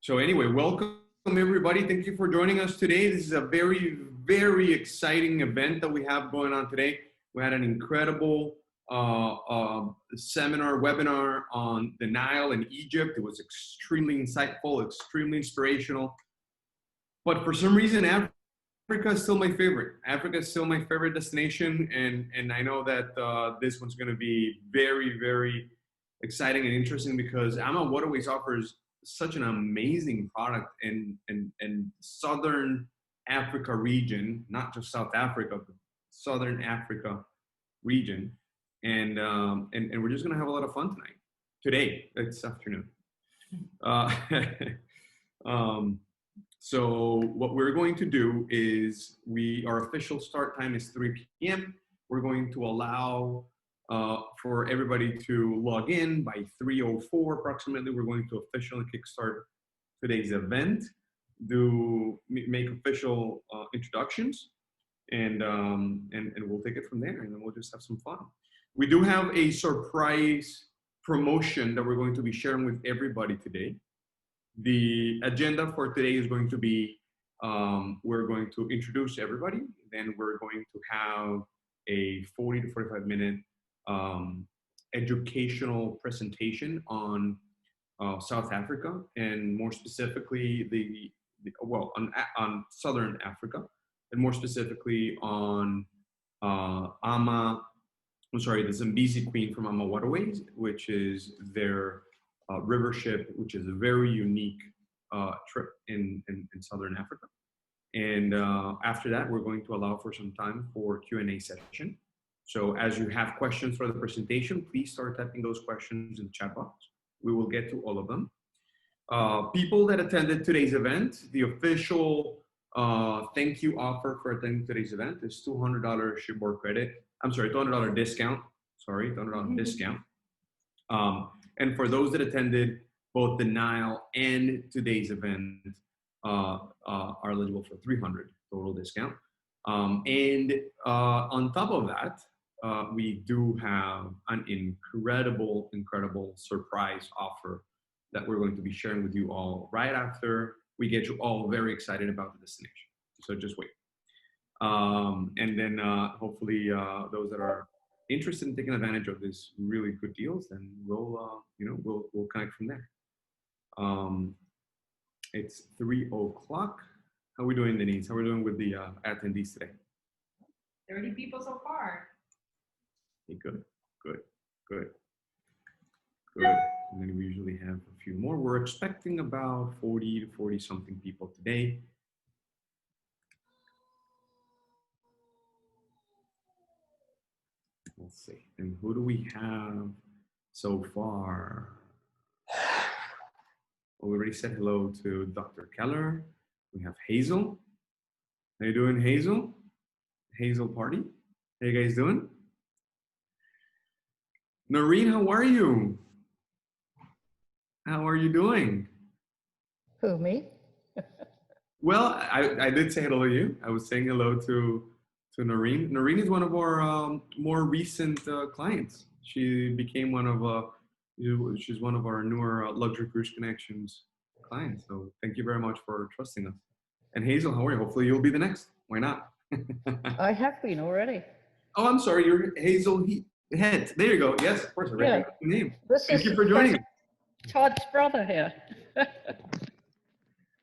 So anyway, welcome everybody. Thank you for joining us today. This is a very, very exciting event that we have going on today. We had an incredible seminar, webinar on the Nile and Egypt. It was extremely insightful, extremely inspirational. But for some reason, Africa is still my favorite. Africa is still my favorite destination, and I know that this one's going to be very, very exciting and interesting because Amawaterways offers such an amazing product in Southern Africa region, not just South Africa, but Southern Africa region, and we're just going to have a lot of fun tonight. Today, this afternoon. So what we're going to do is our official start time is 3 p.m. We're going to allow for everybody to log in by 3:04 approximately. We're going to officially kickstart today's event, make official introductions, and we'll take it from there, and then we'll just have some fun. We do have a surprise promotion that we're going to be sharing with everybody today. The agenda for today is going to be, we're going to introduce everybody, then we're going to have a 40 to 45 minute educational presentation on South Africa, and more specifically on Southern Africa, and more specifically on the Zambezi Queen from Amawaterways, which is their river ship, which is a very unique trip in Southern Africa. And after that, we're going to allow for some time for Q&A session. So as you have questions for the presentation, please start typing those questions in the chat box. We will get to all of them. People that attended today's event, the official thank you offer for attending today's event is $200 shipboard credit. I'm sorry, $200 discount. Sorry, $200 discount. And for those that attended both the Nile and today's event, are eligible for $300 total discount. And on top of that, we do have an incredible surprise offer that we're going to be sharing with you all right after we get you all very excited about the destination. So just wait. And then hopefully those that are interested in taking advantage of these really good deals, then we'll connect from there. It's 3:00. How are we doing, Denise? How are we doing with the attendees today? 30 people so far. Okay, good. And then we usually have a few more. We're expecting about 40 to 40 something people today. Let's see. And who do we have so far? Well, we already said hello to Dr. Keller. We have Hazel. How you doing, Hazel? Hazel Party. How you guys doing? Noreen, how are you? How are you doing? Who, me? Well, I did say hello to you. I was saying hello to Noreen. Noreen is one of our more recent clients. She became she's one of our newer Luxury Cruise Connections clients. So thank you very much for trusting us. And Hazel, how are you? Hopefully you'll be the next. Why not? I have been already. Oh, I'm sorry. You're Hazel Head. There you go. Yes, of course. I recognize the name. Thank you for joining us. Todd's brother here.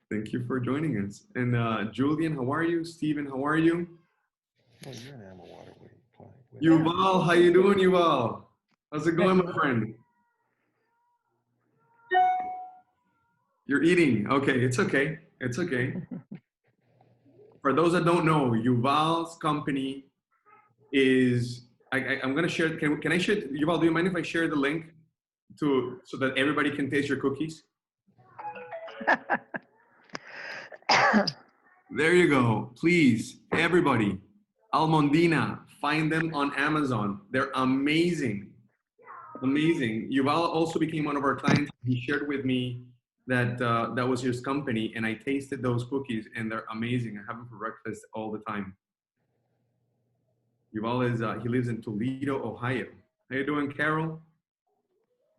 Thank you for joining us. And Julian, how are you? Stephen, how are you? Oh, you're an Amawaterway client. Yuval, how you doing, Yuval? How's it going, my friend? You're eating. Okay, it's okay. It's okay. For those that don't know, Yuval's company is, I'm going to share, can I share, Yuval, do you mind if I share the link so that everybody can taste your cookies? There you go. Please, everybody. Almondina, find them on Amazon. They're amazing. Amazing. Yuval also became one of our clients. He shared with me that that was his company, and I tasted those cookies, and they're amazing. I have them for breakfast all the time. Yuval is, he lives in Toledo, Ohio. How you doing, Carol?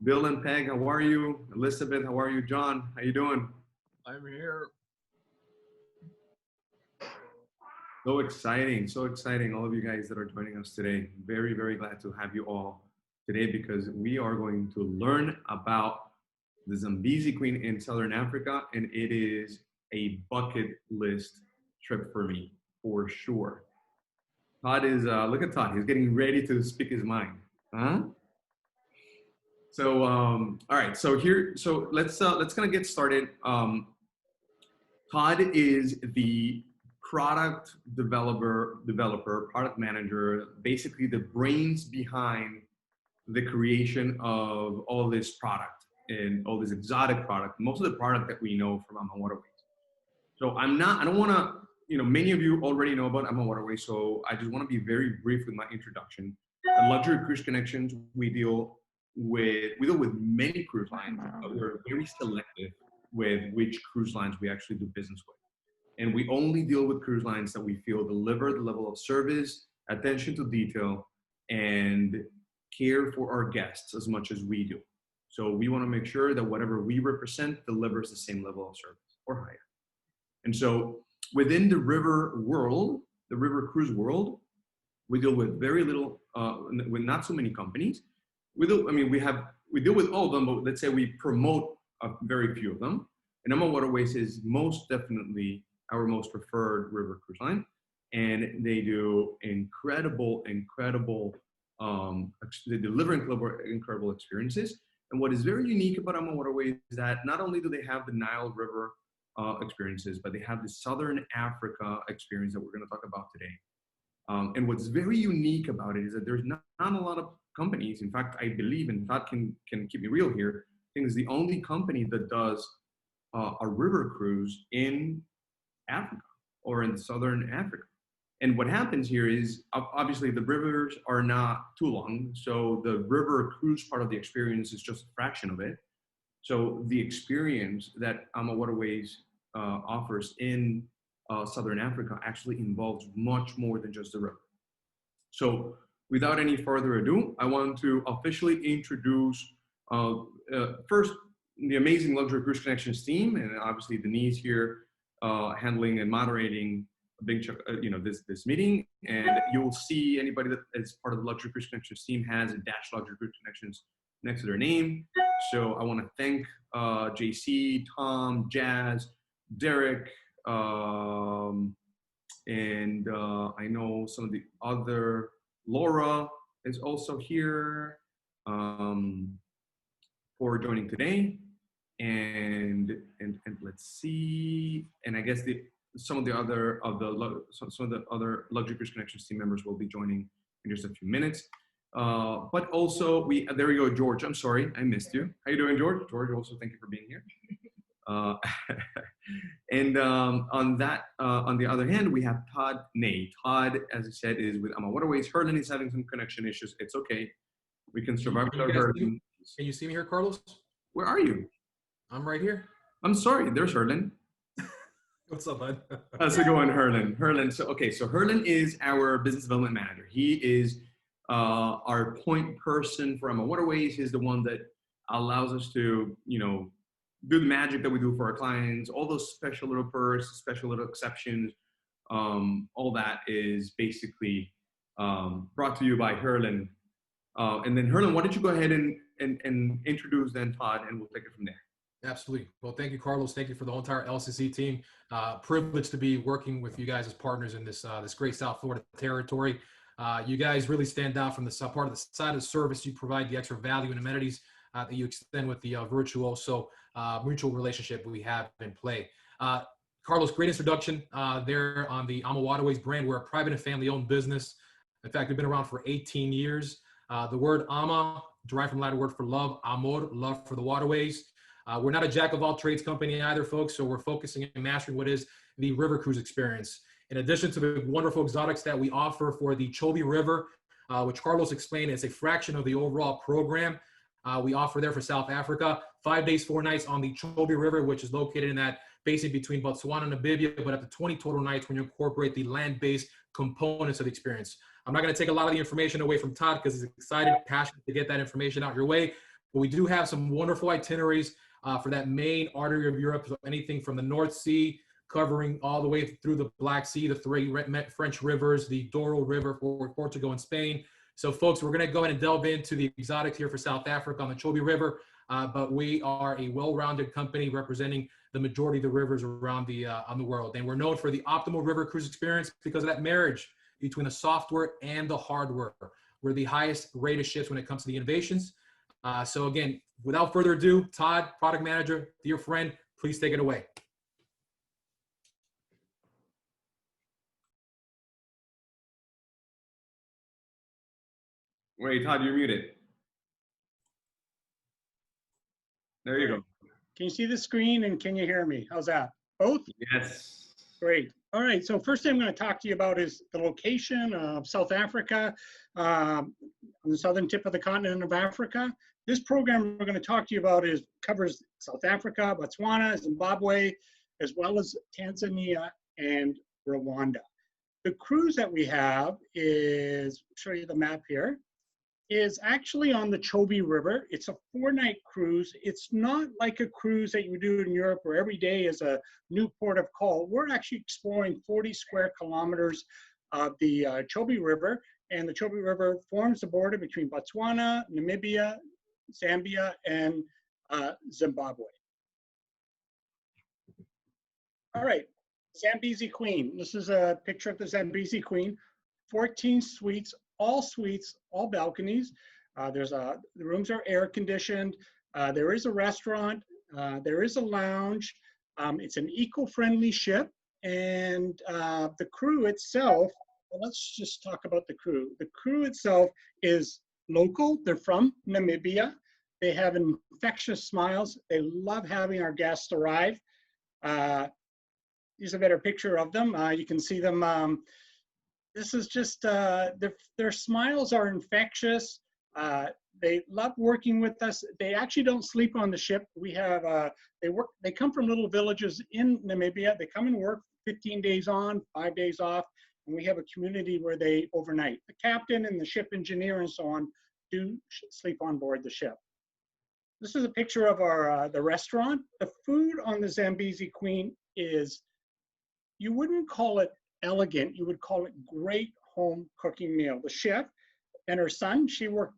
Bill and Peg, how are you? Elizabeth, how are you? John, how you doing? I'm here. So exciting, all of you guys that are joining us today. Very, very glad to have you all today because we are going to learn about the Zambezi Queen in Southern Africa, and it is a bucket list trip for me, for sure. Todd is, look at Todd, he's getting ready to speak his mind. Huh? So, all right, so let's kind of get started. Todd is the product developer, product manager, basically the brains behind the creation of all this product and all this exotic product, most of the product that we know from Amawaterways. So I don't want to, many of you already know about Amawaterways, so I just want to be very brief with my introduction. At Luxury Cruise Connections, we deal with many cruise lines, but we're very selective with which cruise lines we actually do business with. And we only deal with cruise lines that we feel deliver the level of service, attention to detail, and care for our guests as much as we do. So we want to make sure that whatever we represent delivers the same level of service or higher. And so within the river world, the river cruise world, we deal with very little, with not so many companies. We deal with all of them, but let's say we promote very few of them. And Amawaterways is most definitely our most preferred river cruise line. And they do incredible, they deliver incredible experiences. And what is very unique about Amawaterways is that not only do they have the Nile River experiences, but they have the Southern Africa experience that we're going to talk about today. And what's very unique about it is that there's not a lot of companies. In fact, I believe, and Todd can keep me real here, I think it's the only company that does a river cruise in Africa or in Southern Africa. And what happens here is, obviously the rivers are not too long, so the river cruise part of the experience is just a fraction of it. So the experience that Amawaterways offers in Southern Africa actually involves much more than just the river. So without any further ado, I want to officially introduce first the amazing Luxury Cruise Connections team, and obviously Denise here handling and moderating a big chunk, this meeting. And you'll see anybody that is part of the Luxury Cruise Connections team has a dash Luxury Cruise Connections next to their name. So I want to thank JC, Tom, Jazz, Derek, and I know some of the other, Laura is also here for joining today. And let's see, and I guess some of the other Luxury Cruise Connections team members will be joining in just a few minutes. But also there we go, George. I'm sorry, I missed you. How you doing, George? George, also thank you for being here. And on the other hand, we have Todd Ney. Todd, as I said, is with Amawaterways. Herlin is having some connection issues. It's okay. We can survive without Herlin. Can you see me here, Carlos? Where are you? I'm right here. I'm sorry, there's Herlin. What's up, bud? How's it going, Herlin? Herlin, so Herlin is our business development manager. He is our point person for Amawaterways. He's the one that allows us to, do the magic that we do for our clients, all those special little perks, special little exceptions. All that is basically brought to you by Herlin. And then Herlin, why don't you go ahead and introduce then Todd, and we'll take it from there. Absolutely. Well, thank you, Carlos. Thank you for the whole entire LCC team. Privileged to be working with you guys as partners in this great South Florida territory. You guys really stand out from the part of the side of the service. You provide the extra value and amenities that you extend with the virtuoso mutual relationship we have in play. Carlos, great introduction there on the Amawaterways brand. We're a private and family-owned business. In fact, we've been around for 18 years. The word Ama, derived from the Latin word for love, amor, love for the waterways. We're not a jack of all trades company either, folks, so we're focusing and mastering what is the river cruise experience. In addition to the wonderful exotics that we offer for the Chobe River, which Carlos explained is a fraction of the overall program we offer there for South Africa. 5 days, 4 nights on the Chobe River, which is located in that basin between Botswana and Namibia, but up to 20 total nights when you incorporate the land-based components of the experience. I'm not going to take a lot of the information away from Todd because he's excited, passionate to get that information out your way. But we do have some wonderful itineraries for that main artery of Europe. So anything from the North Sea, covering all the way through the Black Sea, the three French rivers, the Douro River for Portugal and Spain. So folks, we're going to go ahead and delve into the exotics here for South Africa on the Chobe River. But we are a well-rounded company representing the majority of the rivers around the on the world. And we're known for the optimal river cruise experience because of that marriage between the software and the hardware. We're the highest rated ships when it comes to the innovations. So again, without further ado, Todd, product manager, dear friend, please take it away. Wait, Todd, you're muted. There you go. Can you see the screen and can you hear me? How's that? Both? Yes. Great. All right. So first thing I'm going to talk to you about is the location of South Africa, on the southern tip of the continent of Africa. This program we're going to talk to you about covers South Africa, Botswana, Zimbabwe, as well as Tanzania and Rwanda. The cruise that we have is, show you the map here, is actually on the Chobe River. It's a 4-night cruise. It's not like a cruise that you do in Europe where every day is a new port of call. We're actually exploring 40 square kilometers of the Chobe River, and the Chobe River forms the border between Botswana, Namibia, Zambia, and Zimbabwe. All right, Zambezi Queen. This is a picture of the Zambezi Queen. 14 suites, all balconies. The rooms are air conditioned. There is a restaurant. There is a lounge. It's an eco-friendly ship, and the crew itself. Well, let's just talk about the crew. The crew itself is local. They're from Namibia. They have infectious smiles. They love having our guests arrive. Here's a better picture of them. You can see them. This is just, their smiles are infectious. They love working with us. They actually don't sleep on the ship. We have, they come from little villages in Namibia. They come and work 15 days on, 5 days off, and we have a community where they overnight. The captain and the ship engineer and so on do sleep on board the ship. This is a picture of our the restaurant. The food on the Zambezi Queen is, you wouldn't call it elegant, you would call it great home cooking meal. The chef and her son,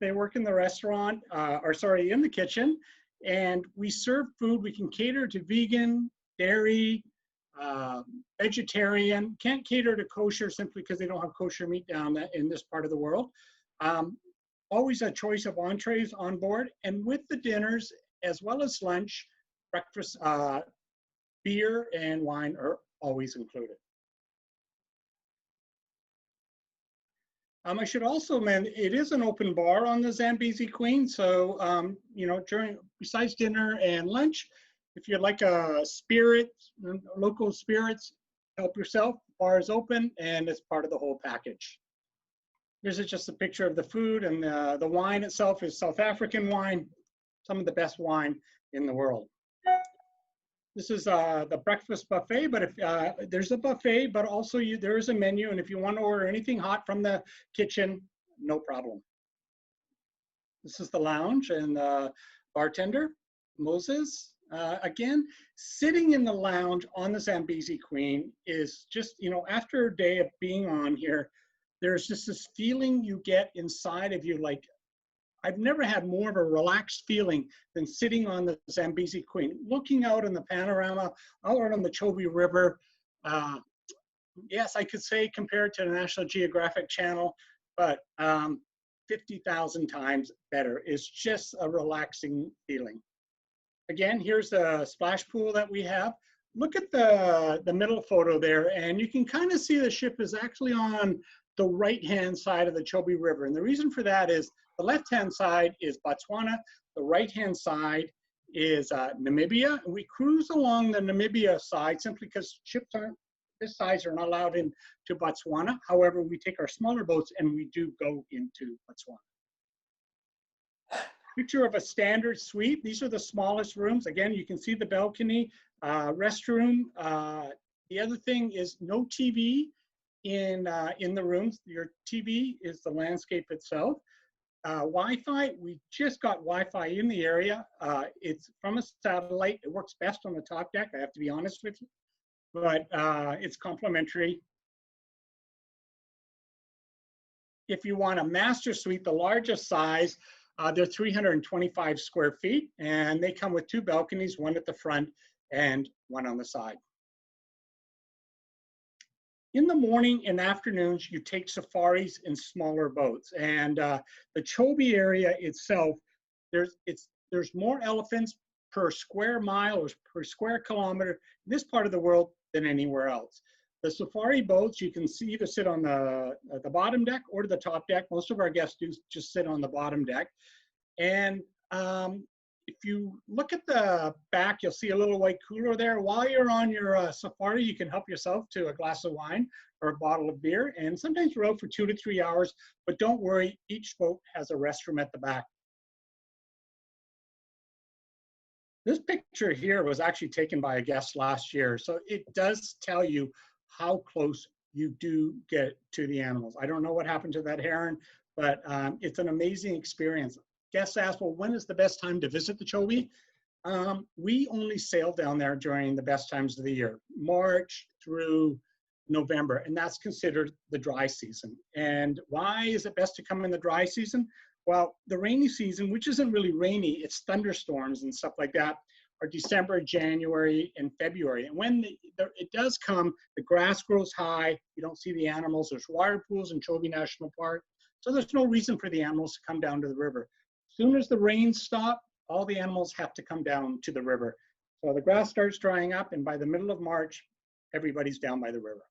they work in the restaurant, in the kitchen, and we serve food. We can cater to vegan, dairy, vegetarian. Can't cater to kosher simply because they don't have kosher meat down in this part of the world. Always a choice of entrees on board, and with the dinners as well as lunch, breakfast, beer and wine are always included. I should also mention, it is an open bar on the Zambezi Queen. So, you know, besides dinner and lunch, if you'd like a spirit, local spirits, help yourself. The bar is open and it's part of the whole package. This is just a picture of the food, and the wine itself is South African wine, some of the best wine in the world. This is the breakfast buffet, but if there's a buffet, but also there is a menu, and if you want to order anything hot from the kitchen, no problem. This is the lounge and the bartender, Moses. Again, sitting in the lounge on the Zambezi Queen is just, you know, after a day of being on here, there's just this feeling you get inside of you, like, I've never had more of a relaxed feeling than sitting on the Zambezi Queen, looking out in the panorama, out on the Chobe River. Yes, I could say compared to the National Geographic Channel, but 50,000 times better. It's just a relaxing feeling. Again, here's the splash pool that we have. Look at the middle photo there, and you can kind of see the ship is actually on the right-hand side of the Chobe River. And the reason for that is the left-hand side is Botswana, the right-hand side is Namibia. And we cruise along the Namibia side simply because ships this size are not allowed into Botswana. However, we take our smaller boats and we do go into Botswana. Picture of a standard suite. These are the smallest rooms. Again, you can see the balcony, restroom. The other thing is no TV in the rooms. Your TV is the landscape itself. Wi-Fi, we just got Wi-Fi in the area. It's from a satellite. It works best on the top deck, I have to be honest with you, but it's complimentary. If you want a master suite, the largest size, they're 325 square feet, and they come with 2 balconies, one at the front and one on the side. In the morning and afternoons, you take safaris in smaller boats. And the Chobe area itself, there's more elephants per square mile or per square kilometer in this part of the world than anywhere else. The safari boats, you can see either sit on the bottom deck or the top deck. Most of our guests do just sit on the bottom deck. And if you look at the back, you'll see a little white cooler there. While you're on your safari, you can help yourself to a glass of wine or a bottle of beer. And sometimes we're out for 2 to 3 hours, but don't worry, each boat has a restroom at the back. This picture here was actually taken by a guest last year. So it does tell you how close you do get to the animals. I don't know what happened to that heron, but it's an amazing experience. Guests ask, well, when is the best time to visit the Chobe? We only sail down there during the best times of the year, March through November, and that's considered the dry season. And why is it best to come in the dry season? Well, the rainy season, which isn't really rainy, it's thunderstorms and stuff like that, are December, January, and February. And when it does come, the grass grows high, you don't see the animals. There's water pools in Chobe National Park, so there's no reason for the animals to come down to the river. As soon as the rains stop, all the animals have to come down to the river. So the grass starts drying up, and by the middle of March, everybody's down by the river.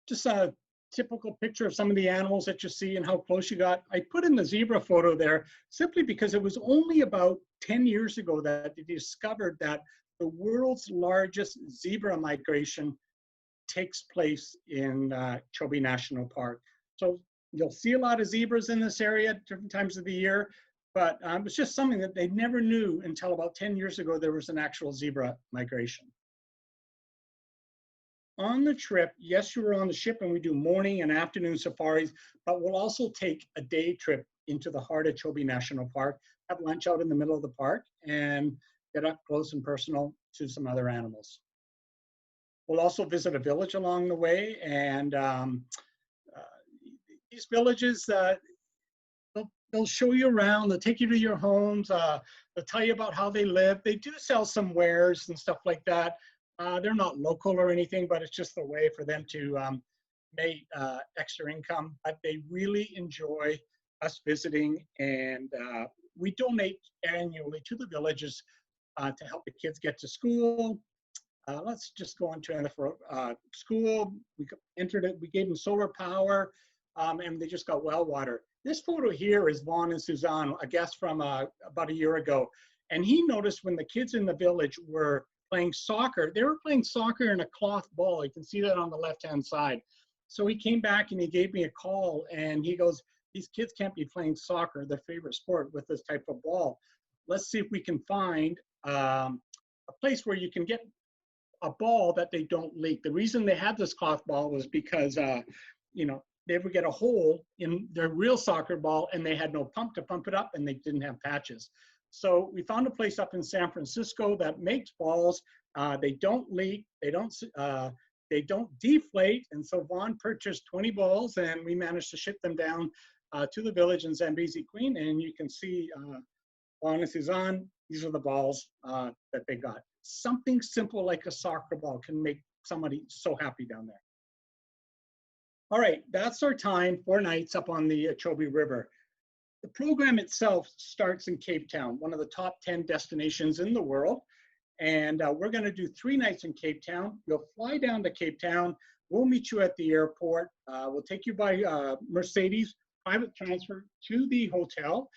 Just a typical picture of some of the animals that you see and how close you got. I put in the zebra photo there simply because it was only about 10 years ago that they discovered that the world's largest zebra migration takes place in Chobe National Park. So you'll see a lot of zebras in this area at different times of the year, but it's just something that they never knew until about 10 years ago there was an actual zebra migration. On the trip, yes, you were on the ship and we do morning and afternoon safaris, but we'll also take a day trip into the heart of Chobe National Park, have lunch out in the middle of the park, and get up close and personal to some other animals. We'll also visit a village along the way, and these villages, they'll show you around, they'll take you to your homes, they'll tell you about how they live. They do sell some wares and stuff like that. They're not local or anything, but it's just a way for them to make extra income. But they really enjoy us visiting, and we donate annually to the villages to help the kids get to school. Let's just go on to for school. We entered it, we gave them solar power, and they just got well water. This photo here is Vaughn and Suzanne, a guest from about a year ago. And he noticed when the kids in the village were playing soccer, they were playing soccer in a cloth ball. You can see that on the left-hand side. So he came back and he gave me a call and he goes, these kids can't be playing soccer, their favorite sport, with this type of ball. Let's see if we can find a place where you can get a ball that they don't leak. The reason they had this cloth ball was because, you know, they would get a hole in their real soccer ball and they had no pump to pump it up and they didn't have patches. So we found a place up in San Francisco that makes balls. They don't leak, they don't deflate. And so Vaughn purchased 20 balls and we managed to ship them down to the village in Zambezi Queen. And you can see Vaughn and Suzanne, these are the balls that they got. Something simple like a soccer ball can make somebody so happy down there. All right, that's our time, 4 nights up on the Chobe River. The program itself starts in Cape Town, one of the top 10 destinations in the world. And we're gonna do 3 nights in Cape Town. You'll fly down to Cape Town. We'll meet you at the airport. We'll take you by Mercedes, private transfer to the hotel.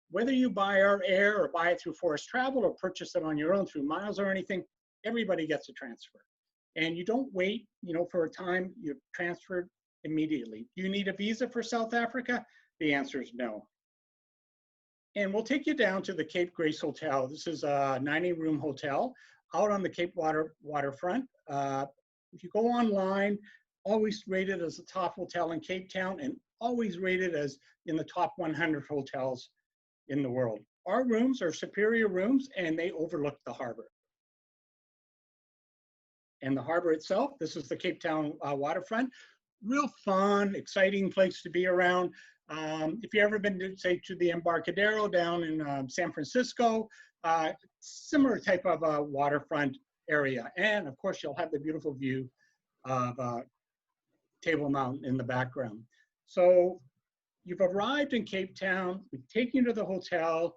Whether you buy our air or buy it through Forest Travel or purchase it on your own through miles or anything, everybody gets a transfer. And you don't wait, you know, for a time, you're transferred immediately. Do you need a visa for South Africa? The answer is no. And we'll take you down to the Cape Grace Hotel. This is a 90-room hotel out on the Cape waterfront. If you go online, always rated as the top hotel in Cape Town, and always rated as in the top 100 hotels in the world. Our rooms are superior rooms, and they overlook the harbor. And the harbor itself, this is the Cape Town waterfront. Real fun, exciting place to be around. If you've ever been to, say, to the Embarcadero down in San Francisco, similar type of waterfront area. And of course, you'll have the beautiful view of Table Mountain in the background. So you've arrived in Cape Town, we take you to the hotel.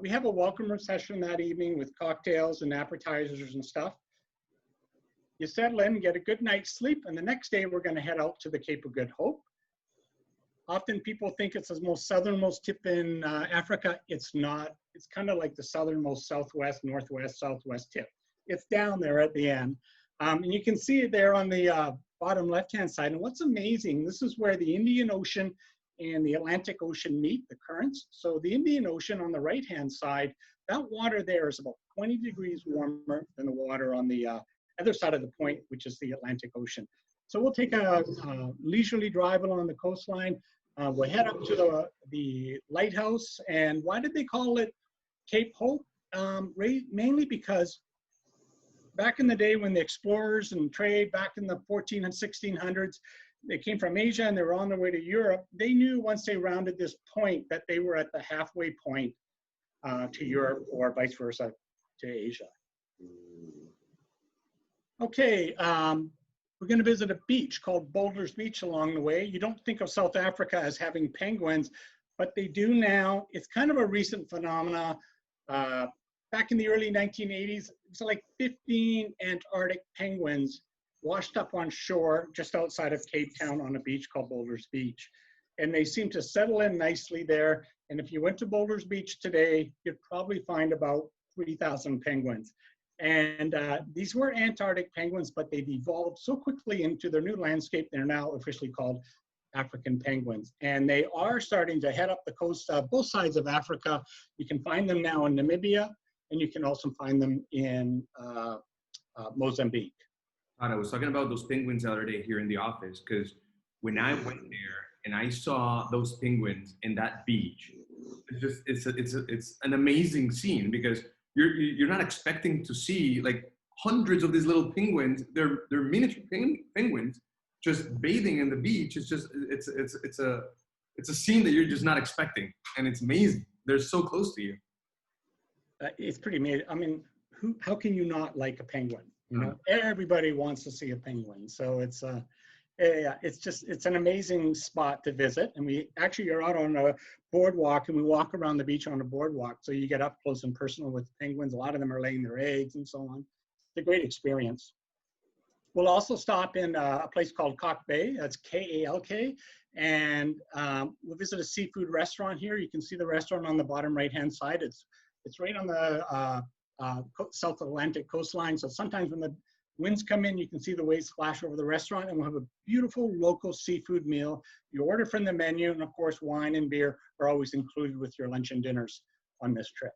We have a welcome reception that evening with cocktails and appetizers and stuff. You settle in, get a good night's sleep, and the next day we're going to head out to the Cape of Good Hope. Often people think it's the most southernmost tip in Africa. It's not. It's kind of like the southernmost southwest, northwest, southwest tip. It's down there at the end. And you can see it there on the bottom left-hand side. And what's amazing, this is where the Indian Ocean and the Atlantic Ocean meet, the currents. So the Indian Ocean on the right-hand side, that water there is about 20 degrees warmer than the water on the other side of the point, which is the Atlantic Ocean. So we'll take a leisurely drive along the coastline. We'll head up to the lighthouse. And why did they call it Cape Hope? Mainly because back in the day when the explorers and trade back in the 14 and 1600s, they came from Asia and they were on their way to Europe. They knew once they rounded this point that they were at the halfway point to Europe or vice versa to Asia. Okay, we're going to visit a beach called Boulders Beach along the way. You don't think of South Africa as having penguins, but they do now. It's kind of a recent phenomena. Back in the early 1980s, it was like 15 Antarctic penguins washed up on shore just outside of Cape Town on a beach called Boulders Beach. And they seem to settle in nicely there. And if you went to Boulders Beach today, you'd probably find about 3,000 penguins. And these were Antarctic penguins, but they've evolved so quickly into their new landscape, they're now officially called African penguins. And they are starting to head up the coast, both sides of Africa. You can find them now in Namibia, and you can also find them in Mozambique. I was talking about those penguins the other day here in the office, because when I went there and I saw those penguins in that beach, it's an amazing scene, because you're not expecting to see like hundreds of these little penguins. They're miniature penguins just bathing in the beach. It's just it's a scene that you're just not expecting, and it's amazing. They're so close to you. It's pretty amazing. I mean, how can you not like a penguin? You know, everybody wants to see a penguin. So it's it's an amazing spot to visit. And we actually are out on a boardwalk, and we walk around the beach on a boardwalk. So you get up close and personal with penguins. A lot of them are laying their eggs and so on. It's a great experience. We'll also stop in a place called Kalk Bay. That's K-A-L-K. And we'll visit a seafood restaurant here. You can see the restaurant on the bottom right-hand side. It's right on the South Atlantic coastline. So sometimes when the winds come in, you can see the waves splash over the restaurant, and we'll have a beautiful local seafood meal. You order from the menu, and of course, wine and beer are always included with your lunch and dinners on this trip.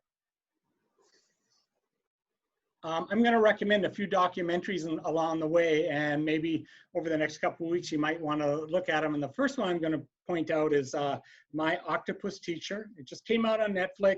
I'm going to recommend a few documentaries along the way, and maybe over the next couple of weeks, you might want to look at them. And the first one I'm going to point out is My Octopus Teacher. It just came out on Netflix.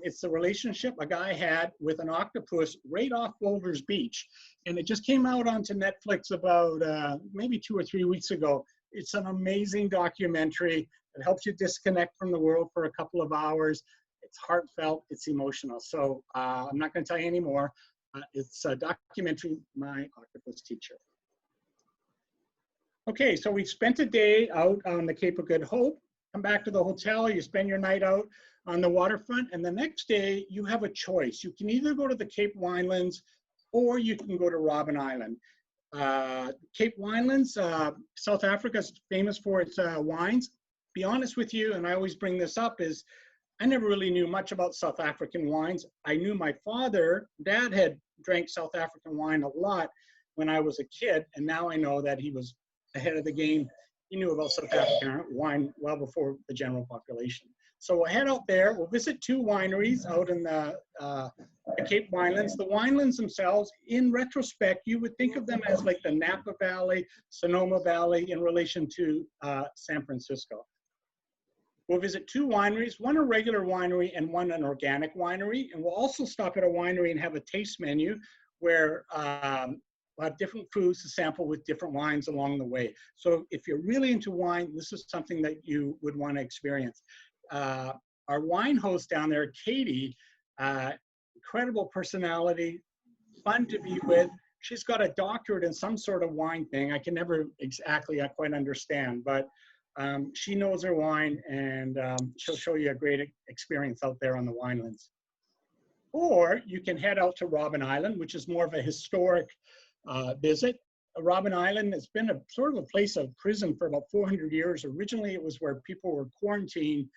It's the relationship a guy had with an octopus right off Boulders Beach. And it just came out onto Netflix about maybe 2 or 3 weeks ago. It's an amazing documentary. It helps you disconnect from the world for a couple of hours. It's heartfelt, it's emotional. So I'm not going to tell you any more. It's a documentary, My Octopus Teacher. Okay, so we spent a day out on the Cape of Good Hope. Come back to the hotel, you spend your night out on the waterfront, and the next day you have a choice. You can either go to the Cape Winelands or you can go to Robben Island. Cape Winelands, South Africa is famous for its wines. Be honest with you, and I always bring this up, is I never really knew much about South African wines. I knew my dad had drank South African wine a lot when I was a kid, and now I know that he was ahead of the game. He knew about South African wine well before the general population. So we'll head out there. We'll visit 2 wineries out in the Cape Winelands. The winelands themselves, in retrospect, you would think of them as like the Napa Valley, Sonoma Valley in relation to San Francisco. We'll visit 2 wineries, one a regular winery and one an organic winery. And we'll also stop at a winery and have a taste menu where we'll have different foods to sample with different wines along the way. So if you're really into wine, this is something that you would want to experience. Our wine host down there, Katie, incredible personality, fun to be with. She's got a doctorate in some sort of wine thing. I can never exactly quite understand, but she knows her wine, and she'll show you a great experience out there on the winelands. Or you can head out to Robben Island, which is more of a historic visit. Robben Island has been a sort of a place of prison for about 400 years. Originally, it was where people were quarantined.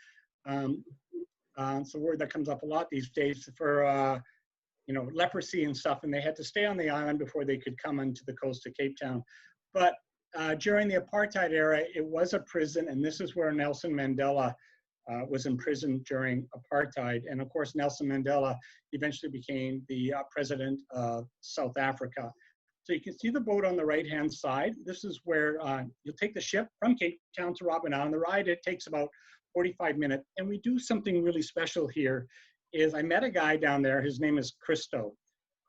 It's a word that comes up a lot these days for you know, leprosy and stuff, and they had to stay on the island before they could come onto the coast of Cape Town. But during the apartheid era, it was a prison, and this is where Nelson Mandela was imprisoned during apartheid. And of course, Nelson Mandela eventually became the president of South Africa. So you can see the boat on the right-hand side. This is where you'll take the ship from Cape Town to Robben Island. The ride, it takes about 45 minutes. And we do something really special here is I met a guy down there. His name is Christo.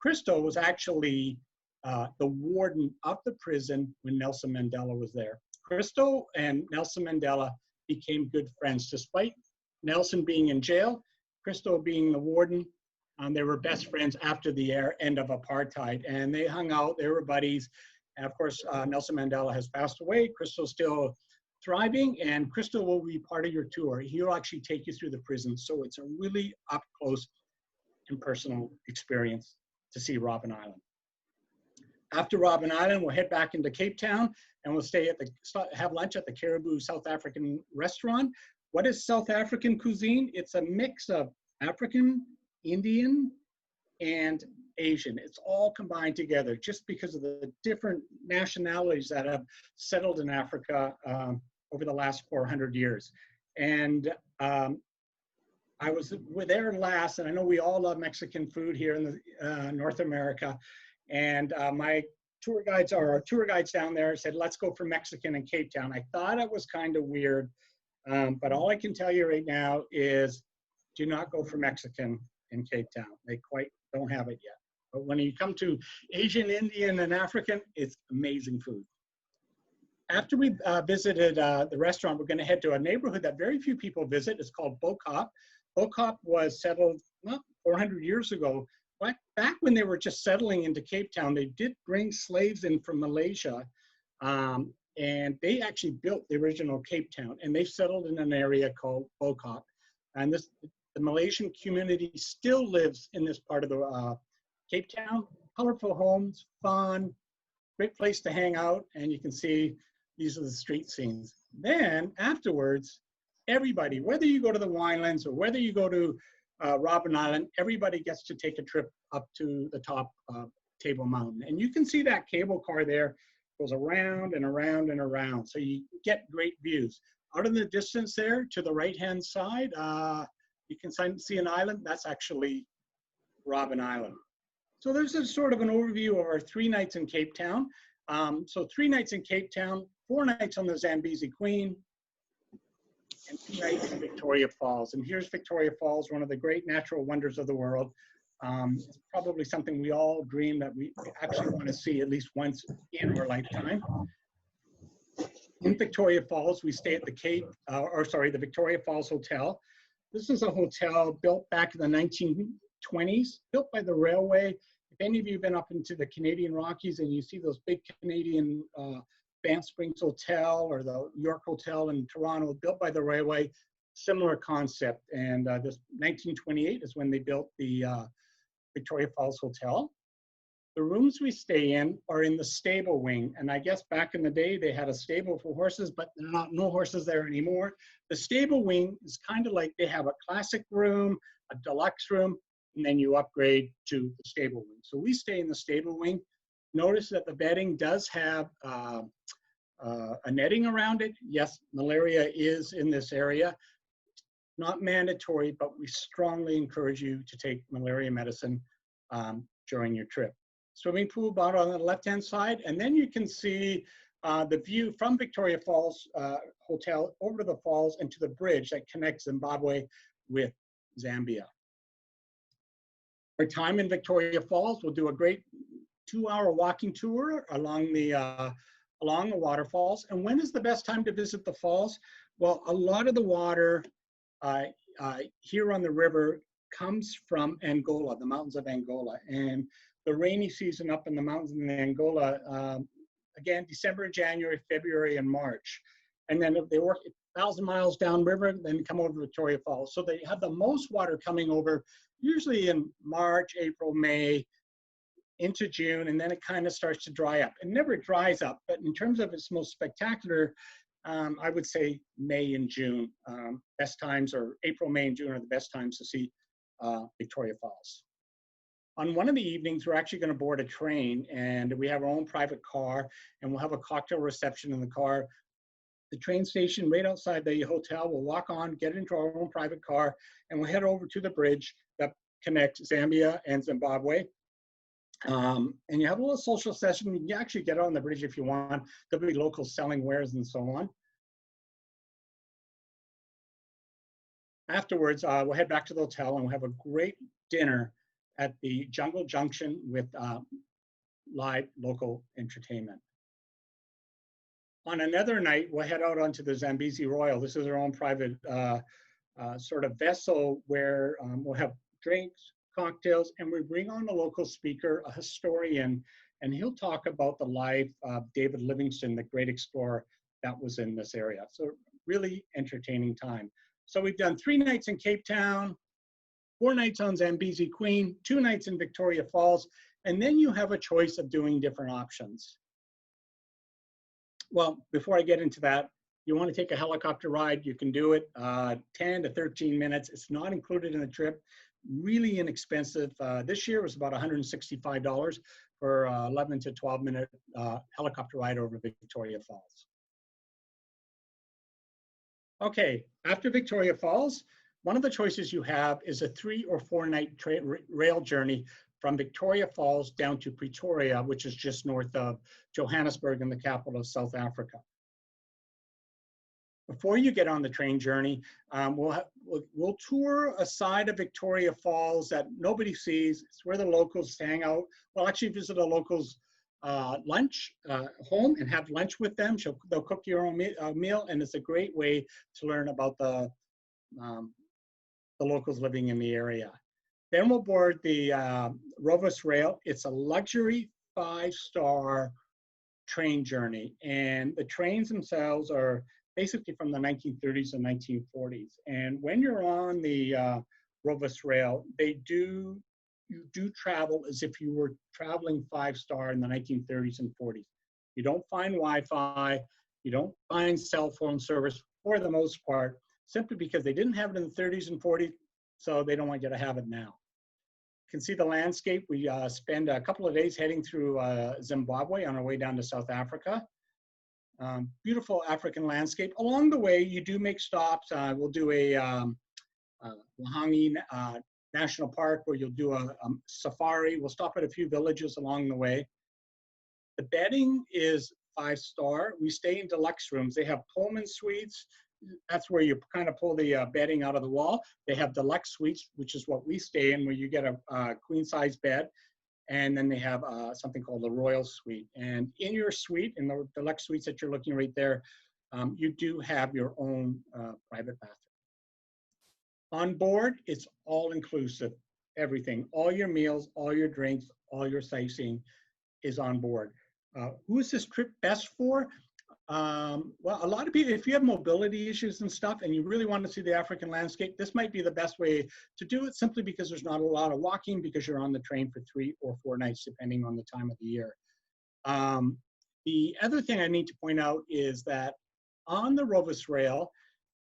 Christo was actually the warden of the prison when Nelson Mandela was there. Christo and Nelson Mandela became good friends. Despite Nelson being in jail, Christo being the warden, they were best friends after the end of apartheid, and they hung out, they were buddies. And of course, Nelson Mandela has passed away. Christo's still thriving, and Christo will be part of your tour. He'll actually take you through the prison, so it's a really up close and personal experience to see Robben Island. After Robben Island, we'll head back into Cape Town, and we'll stay at have lunch at the Caribou South African restaurant. What is South African cuisine? It's a mix of African, Indian, and Asian. It's all combined together just because of the different nationalities that have settled in Africa over the last 400 years. And I was there last, and I know we all love Mexican food here in the North America. And my tour guides down there said, let's go for Mexican in Cape Town. I thought it was kind of weird, but all I can tell you right now is do not go for Mexican in Cape Town. They quite don't have it yet. But when you come to Asian, Indian, and African, it's amazing food. After we visited the restaurant, we're going to head to a neighborhood that very few people visit. It's called Bokop. Bokop was settled 400 years ago. Back when they were just settling into Cape Town, they did bring slaves in from Malaysia, and they actually built the original Cape Town, and they settled in an area called Bokop. And the Malaysian community still lives in this part of the Cape Town. Colorful homes, fun, great place to hang out, and you can see these are the street scenes. Then afterwards, everybody, whether you go to the winelands or whether you go to Robben Island, everybody gets to take a trip up to the top of Table Mountain. And you can see that cable car there goes around and around and around. So you get great views. Out in the distance there to the right-hand side, you can see an island. That's actually Robben Island. So there's a sort of an overview of our 3 nights in Cape Town. So 3 nights in Cape Town, 4 nights on the Zambezi Queen, and 2 nights in Victoria Falls. And here's Victoria Falls, one of the great natural wonders of the world. It's probably something we all dream that we actually want to see at least once in our lifetime. In Victoria Falls, we stay at the Victoria Falls Hotel. This is a hotel built back in the 1920s, built by the railway. If any of you have been up into the Canadian Rockies and you see those big Canadian Banff Springs Hotel or the York Hotel in Toronto, built by the railway, similar concept. And this 1928 is when they built the Victoria Falls Hotel. The rooms we stay in are in the stable wing. And I guess back in the day, they had a stable for horses, but there are no horses there anymore. The stable wing is kind of like they have a classic room, a deluxe room, and then you upgrade to the stable wing. So we stay in the stable wing. Notice that the bedding does have a netting around it. Yes, malaria is in this area. not mandatory, but we strongly encourage you to take malaria medicine during your trip. Swimming pool bottom on the left-hand side, and then you can see the view from Victoria Falls Hotel over to the falls and to the bridge that connects Zimbabwe with Zambia. Our time in Victoria Falls, we'll do a great 2-hour walking tour along the waterfalls. And when is the best time to visit the falls? Well, a lot of the water here on the river comes from Angola, the mountains of Angola. And the rainy season up in the mountains in Angola, again, December, January, February, and March. And then if they work 1,000 miles downriver, then come over to Victoria Falls. So they have the most water coming over usually in March, April, May, into June, and then it kind of starts to dry up. It never dries up, but in terms of its most spectacular, I would say May and June, best times, or April, May, and June are the best times to see Victoria Falls. On one of the evenings, we're actually going to board a train, and we have our own private car, and we'll have a cocktail reception in the car. The train station right outside the hotel, we'll walk on, get into our own private car, and we'll head over to the bridge that connects Zambia and Zimbabwe. And you have a little social session. You can actually get on the bridge if you want. There'll be locals selling wares and so on. Afterwards, we'll head back to the hotel and we'll have a great dinner at the Jungle Junction with live local entertainment. On another night, we'll head out onto the Zambezi Royal. This is our own private sort of vessel where we'll have drinks, cocktails, and we bring on a local speaker, a historian, and he'll talk about the life of David Livingstone, the great explorer that was in this area. So really entertaining time. So we've done 3 nights in Cape Town, 4 nights on Zambezi Queen, 2 nights in Victoria Falls, and then you have a choice of doing different options. Well, before I get into that, you want to take a helicopter ride, you can do it, 10 to 13 minutes. It's not included in the trip. Really inexpensive. This year was about $165 for 11 to 12-minute helicopter ride over Victoria Falls. Okay, after Victoria Falls, one of the choices you have is a 3 or 4 night rail journey from Victoria Falls down to Pretoria, which is just north of Johannesburg and the capital of South Africa. Before you get on the train journey, we'll tour a side of Victoria Falls that nobody sees. It's where the locals hang out. We'll actually visit a local's lunch home and have lunch with them. They'll cook your own meal, and it's a great way to learn about the locals living in the area. Then we'll board the Rovos Rail. It's a luxury 5-star train journey, and the trains themselves are basically from the 1930s and 1940s. And when you're on the Rovos Rail, you do travel as if you were traveling 5-star in the 1930s and 40s. You don't find Wi-Fi, you don't find cell phone service for the most part, simply because they didn't have it in the 30s and 40s, so they don't want you to have it now. You can see the landscape. We spend a couple of days heading through Zimbabwe on our way down to South Africa. Beautiful African landscape. Along the way, you do make stops. We'll do a Lahangi National Park where you'll do a safari. We'll stop at a few villages along the way. The bedding is 5-star. We stay in deluxe rooms. They have Pullman suites. That's where you kind of pull the bedding out of the wall. They have deluxe suites, which is what we stay in, where you get a queen-size bed. And then they have something called the Royal Suite. And in your suite, in the deluxe suites that you're looking right there, you do have your own private bathroom. On board, it's all inclusive, everything. All your meals, all your drinks, all your sightseeing is on board. Who is this trip best for? Well, a lot of people, if you have mobility issues and stuff and you really want to see the African landscape, this might be the best way to do it, simply because there's not a lot of walking, because you're on the train for 3 or 4 nights, depending on the time of the year. The other thing I need to point out is that on the Rovos Rail,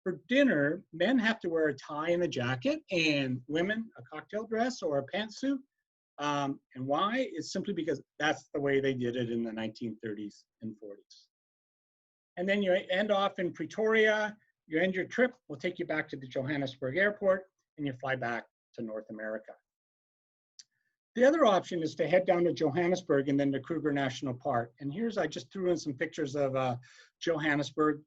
for dinner, men have to wear a tie and a jacket, and women a cocktail dress or a pantsuit. And why? It's simply because that's the way they did it in the 1930s and 40s. And then you end off in Pretoria. you end your trip, we'll take you back to the Johannesburg airport and you fly back to North America. The other option is to head down to Johannesburg and then to Kruger National Park. And here's, I just threw in some pictures of Johannesburg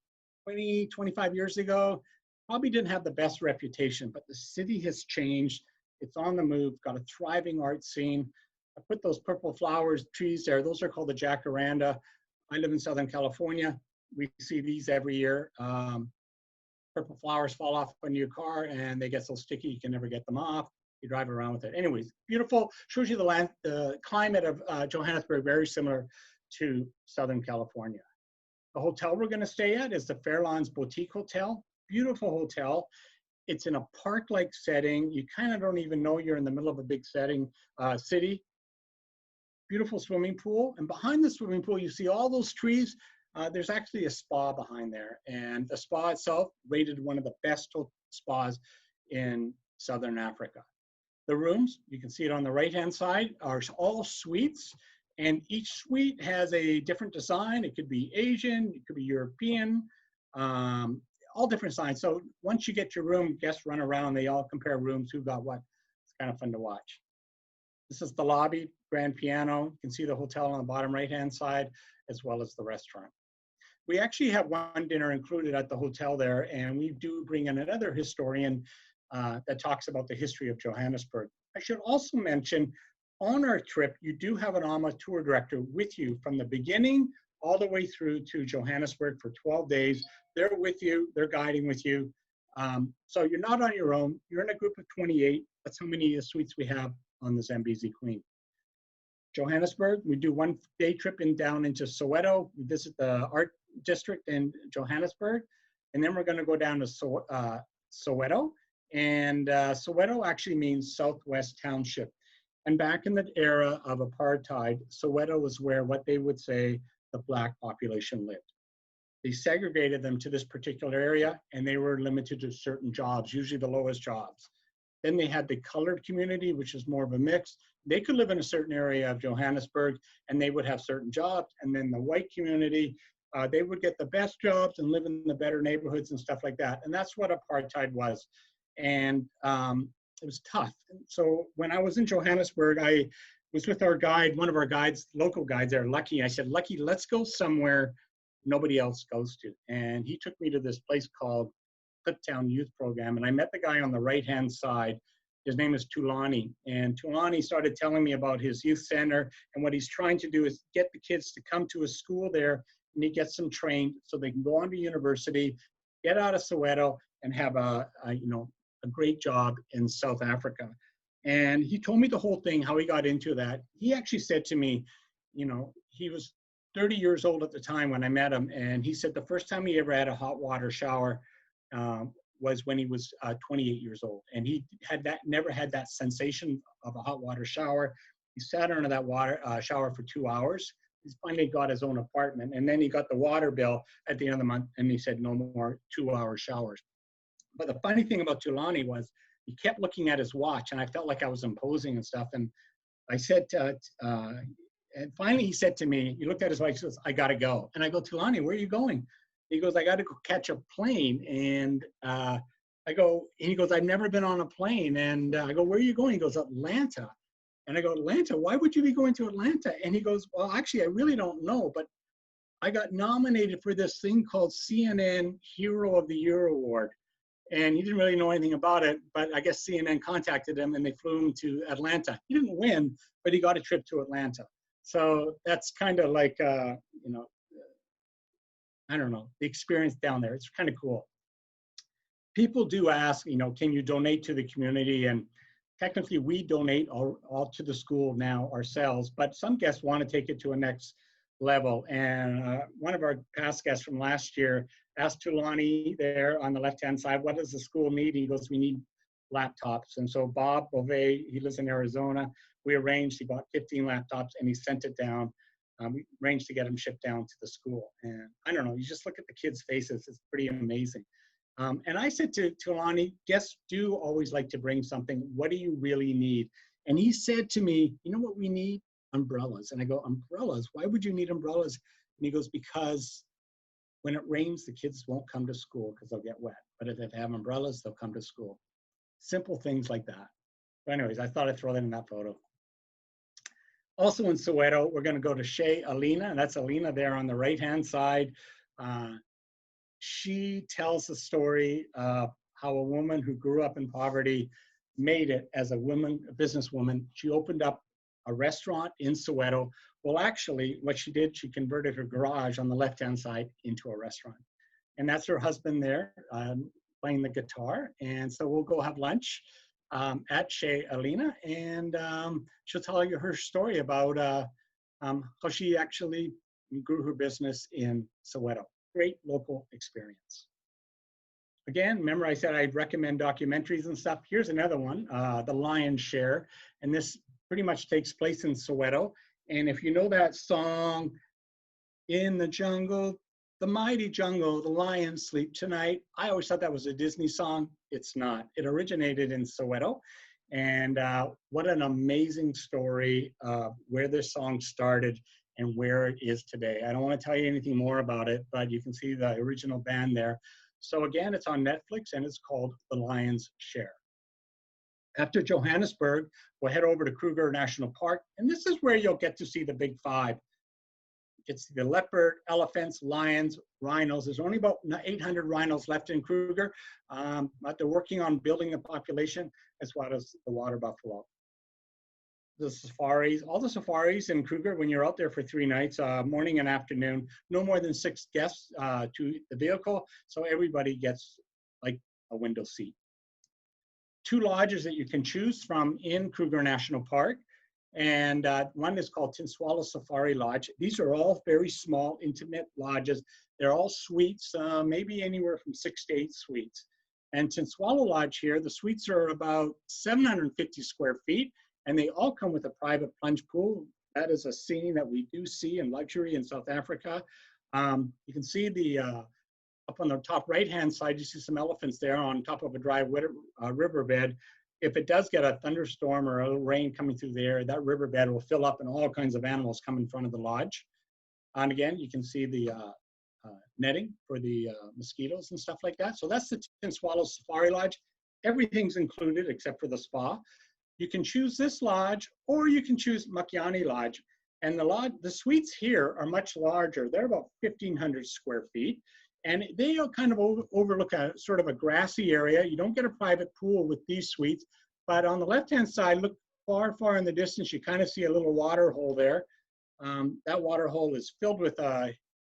20, 25 years ago. Probably didn't have the best reputation, but the city has changed. It's on the move, got a thriving art scene. I put those purple flowers, trees there. Those are called the jacaranda. I live in Southern California. We see these every year. Purple flowers fall off on your car and they get so sticky you can never get them off. You drive around with it. Anyways, beautiful. Shows you the climate of Johannesburg, very similar to Southern California. The hotel we're going to stay at is the Fairlawns Boutique Hotel. Beautiful hotel. It's in a park-like setting. You kind of don't even know you're in the middle of a big city. Beautiful swimming pool. And behind the swimming pool, you see all those trees. There's actually a spa behind there. And the spa itself rated one of the best spas in Southern Africa. The rooms, you can see it on the right-hand side, are all suites. And each suite has a different design. It could be Asian, it could be European, all different signs. So once you get your room, guests run around, they all compare rooms, who got what. It's kind of fun to watch. This is the lobby, grand piano. You can see the hotel on the bottom right-hand side, as well as the restaurant. We actually have one dinner included at the hotel there, and we do bring in another historian that talks about the history of Johannesburg. I should also mention, on our trip, you do have an AMA tour director with you from the beginning all the way through to Johannesburg for 12 days. They're with you, they're guiding with you. So you're not on your own. You're in a group of 28. That's how many suites we have on the Zambezi Queen. Johannesburg, we do one day trip down into Soweto. We visit the art district in Johannesburg. And then we're gonna go down to Soweto. And Soweto actually means Southwest Township. And back in the era of apartheid, Soweto was where what they would say the Black population lived. They segregated them to this particular area and they were limited to certain jobs, usually the lowest jobs. Then they had the colored community, which is more of a mix. They could live in a certain area of Johannesburg and they would have certain jobs. And then the white community, they would get the best jobs and live in the better neighborhoods and stuff like that. And that's what apartheid was. And it was tough. So when I was in Johannesburg, I was with our guide, one of our guides, local guides there, Lucky. I said, Lucky, let's go somewhere nobody else goes to. And he took me to this place called Kliptown Youth Program. And I met the guy on the right-hand side. His name is Tulani. And Tulani started telling me about his youth center. And what he's trying to do is get the kids to come to a school there and he gets them trained so they can go on to university, get out of Soweto, and have a great job in South Africa. And he told me the whole thing, how he got into that. He actually said to me, he was 30 years old at the time when I met him. And he said the first time he ever had a hot water shower was when he was 28 years old. And he had never had that sensation of a hot water shower. He sat under that water shower for 2 hours. He finally got his own apartment. And then he got the water bill at the end of the month. And he said, no more 2-hour showers. But the funny thing about Tulani was he kept looking at his watch, and I felt like I was imposing and stuff. And I said, and finally he said to me, he looked at his watch, he says, I gotta go. And I go, Tulani, where are you going? He goes, I gotta go catch a plane. And he goes, I've never been on a plane. And I go, where are you going? He goes, Atlanta. And I go, Atlanta? Why would you be going to Atlanta? And he goes, well, actually, I really don't know, but I got nominated for this thing called CNN Hero of the Year Award. And he didn't really know anything about it, but I guess CNN contacted him and they flew him to Atlanta. He didn't win, but he got a trip to Atlanta. So that's kind of like, I don't know, the experience down there. It's kind of cool. People do ask, can you donate to the community? And technically we donate all to the school now ourselves, but some guests want to take it to a next level. And one of our past guests from last year asked Tulani there on the left-hand side, what does the school need? He goes, we need laptops. And so Bob Bove, he lives in Arizona. We arranged, he bought 15 laptops and he sent it down. We arranged to get them shipped down to the school. And I don't know, you just look at the kids' faces, it's pretty amazing. And I said to Tulani, guests do always like to bring something. What do you really need? And he said to me, you know what we need? Umbrellas. And I go, umbrellas? Why would you need umbrellas? And he goes, because when it rains, the kids won't come to school because they'll get wet. But if they have umbrellas, they'll come to school. Simple things like that. But anyways, I thought I'd throw that in that photo. Also in Soweto, we're going to go to Shea Alina, and that's Alina there on the right-hand side. She tells the story of how a woman who grew up in poverty made it as a woman, a businesswoman. She opened up a restaurant in Soweto. Well, actually, what she did, she converted her garage on the left-hand side into a restaurant. And that's her husband there playing the guitar. And so we'll go have lunch at Shea Alina, and she'll tell you her story about how she actually grew her business in Soweto. Great local experience. Again, remember I said I'd recommend documentaries and stuff. Here's another one, The Lion's Share, and this pretty much takes place in Soweto. And if you know that song, "In the jungle, the mighty jungle, the lions sleep tonight," I always thought that was a Disney song. It's not. It originated in Soweto. And what an amazing story where this song started and where it is today. I don't want to tell you anything more about it, but you can see the original band there. So again, it's on Netflix and it's called The Lion's Share. After Johannesburg, we'll head over to Kruger National Park, and this is where you'll get to see the big five. It's the leopard, elephants, lions, rhinos. There's only about 800 rhinos left in Kruger, but they're working on building the population as well as the water buffalo. The safaris, all the safaris in Kruger, when you're out there for 3 nights, morning and afternoon, no more than 6 guests to the vehicle, so everybody gets like a window seat. 2 lodges that you can choose from in Kruger National Park, and one is called Tinswalo Safari Lodge. These are all very small, intimate lodges. They're all suites, maybe anywhere from 6 to 8 suites. And Tinswalo Lodge here, the suites are about 750 square feet, and they all come with a private plunge pool. That is a scene that we do see in luxury in South Africa. You can see the up on the top right-hand side, you see some elephants there on top of a dry riverbed. If it does get a thunderstorm or a little rain coming through there, that riverbed will fill up and all kinds of animals come in front of the lodge. And again, you can see the netting for the mosquitoes and stuff like that. So that's the Tinswalo Safari Lodge. Everything's included except for the spa. You can choose this lodge or you can choose Makiani Lodge. And the suites here are much larger. They're about 1,500 square feet. And they kind of overlook a sort of a grassy area. You don't get a private pool with these suites, but on the left-hand side, look far, far in the distance, you kind of see a little water hole there. That water hole is filled with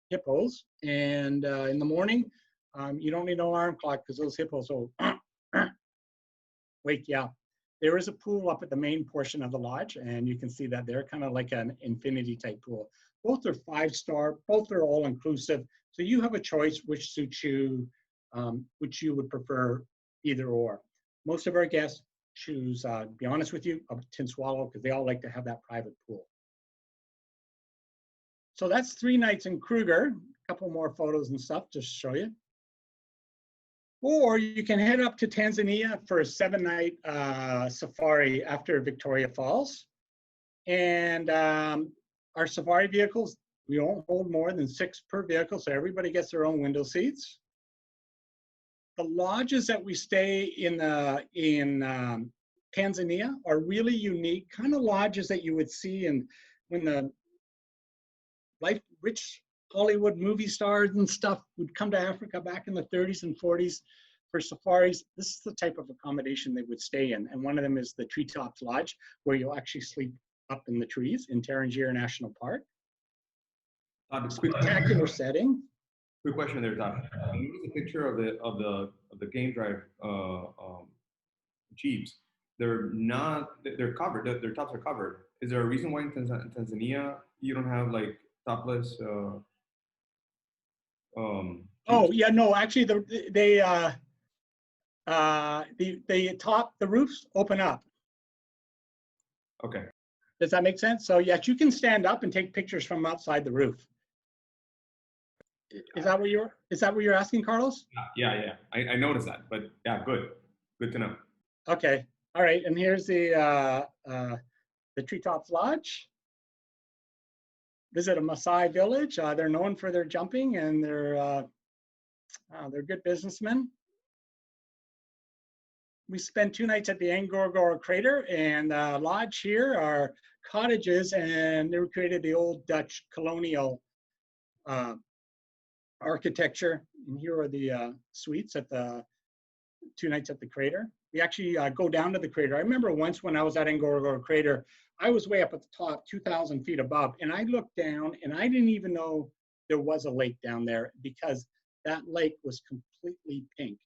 hippos. And in the morning, you don't need an alarm clock because those hippos will wake you up. There is a pool up at the main portion of the lodge, and you can see that they're kind of like an infinity type pool. Both are 5-star, both are all inclusive. So you have a choice which suits you, which you would prefer either or. Most of our guests choose, to be honest with you, a Tinswalo because they all like to have that private pool. So that's 3 nights in Kruger. A couple more photos and stuff just to show you. Or you can head up to Tanzania for a 7-night safari after Victoria Falls. And our safari vehicles, we won't hold more than 6 per vehicle, so everybody gets their own window seats. The lodges that we stay in Tanzania are really unique, kind of lodges that you would see when the rich Hollywood movie stars and stuff would come to Africa back in the 30s and 40s for safaris. This is the type of accommodation they would stay in. And one of them is the Treetops Lodge, where you'll actually sleep up in the trees in Tarangire National Park. Spectacular setting. Quick question there, Todd. Can you use a picture of the game drive Jeeps? They're covered. Their tops are covered. Is there a reason why in Tanzania you don't have like topless? Oh yeah, no. Actually, the roofs open up. Okay. Does that make sense? So yes, you can stand up and take pictures from outside the roof. Is that what you're asking, Carlos? Yeah. I noticed that, but yeah, good to know. Okay. All right. And here's the Treetops Lodge. visit a Maasai village. They're known for their jumping, and they're good businessmen. We spent 2 nights at the Ngorongoro crater, and lodge here are cottages, and they were created the old Dutch colonial architecture. And here are the suites at the 2 nights at the crater. We actually go down to the crater. I remember once when I was at Ngorongoro crater, I was way up at the top, 2,000 feet above, and I looked down, and I didn't even know there was a lake down there because that lake was completely pink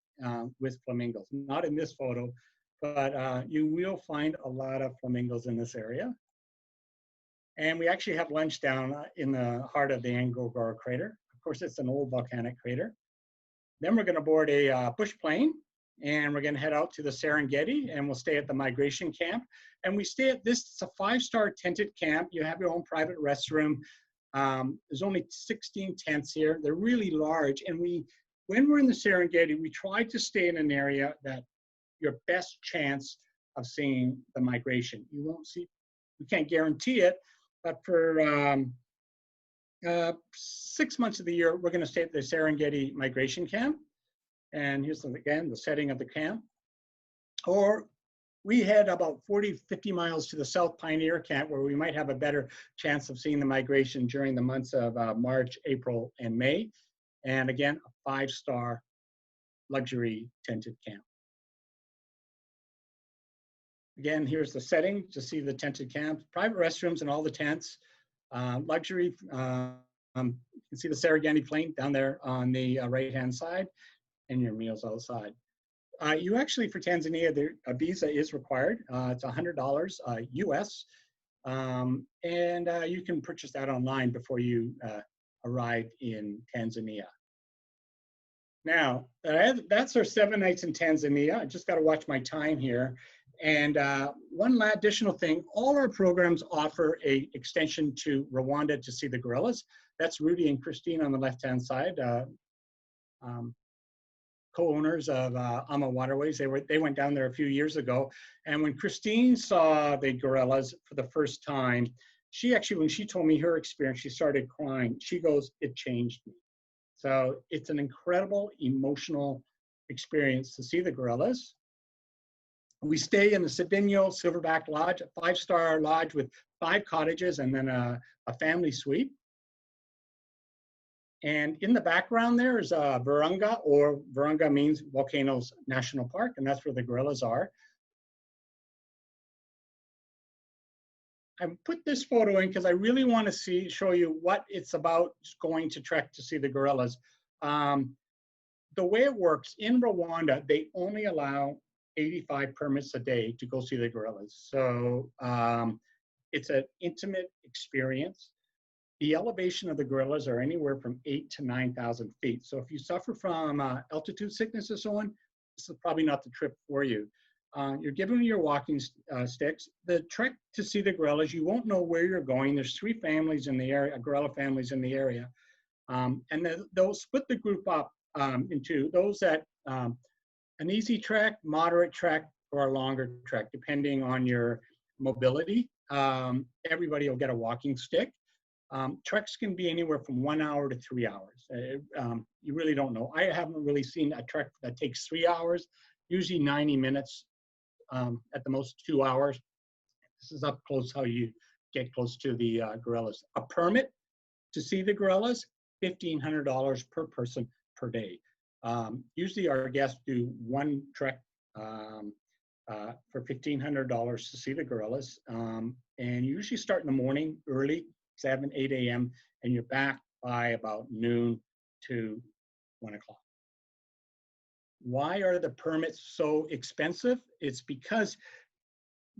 with flamingos. Not in this photo, but you will find a lot of flamingos in this area. And we actually have lunch down in the heart of the Ngorongoro crater. Of course, it's an old volcanic crater. Then we're going to board a bush plane, and we're going to head out to the Serengeti, and we'll stay at the migration camp. And we stay at this, it's a 5-star tented camp. You have your own private restroom. There's only 16 tents here. They're really large. And when we're in the Serengeti, we try to stay in an area that your best chance of seeing the migration. You won't see, we can't guarantee it, but for 6 months of the year, we're going to stay at the Serengeti migration camp. And here's, again, the setting of the camp. Or we head about 40, 50 miles to the South Pioneer Camp, where we might have a better chance of seeing the migration during the months of March, April, and May. And again, a 5-star luxury tented camp. Again, here's the setting to see the tented camp, private restrooms in all the tents, luxury. You can see the Serengeti plain down there on the right-hand side, and your meals outside. You actually, for Tanzania, a visa is required. It's $100 US, and you can purchase that online before you arrive in Tanzania. Now, that's our 7 nights in Tanzania. I just got to watch my time here. And one additional thing, all our programs offer an extension to Rwanda to see the gorillas. That's Rudy and Christine on the left-hand side, co-owners of Amawaterways. They went down there a few years ago. And when Christine saw the gorillas for the first time, she actually, when she told me her experience, she started crying. She goes, "It changed me." So it's an incredible emotional experience to see the gorillas. We stay in the Sabinho Silverback Lodge, a 5-star lodge with 5 cottages and then a family suite. And in the background there is Virunga, or Virunga means Volcanoes National Park, and that's where the gorillas are. I put this photo in because I really want to show you what it's about going to trek to see the gorillas. The way it works, in Rwanda, they only allow 85 permits a day to go see the gorillas. So it's an intimate experience. The elevation of the gorillas are anywhere from 8,000 to 9,000 feet. So if you suffer from altitude sickness or so on, this is probably not the trip for you. You're given your walking sticks. The trek to see the gorillas, you won't know where you're going. There's 3 families in the area, gorilla families in the area. And they'll split the group up into those that an easy trek, moderate trek, or a longer trek, depending on your mobility. Everybody will get a walking stick. Treks can be anywhere from 1 hour to 3 hours. You really don't know. I haven't really seen a trek that takes 3 hours, usually 90 minutes, at the most 2 hours. This is up close how you get close to the gorillas. A permit to see the gorillas, $1,500 per person per day. Usually our guests do 1 trek for $1,500 to see the gorillas. And you usually start in the morning early, 7, 8 a.m., and you're back by about noon to 1 o'clock. Why are the permits so expensive? It's because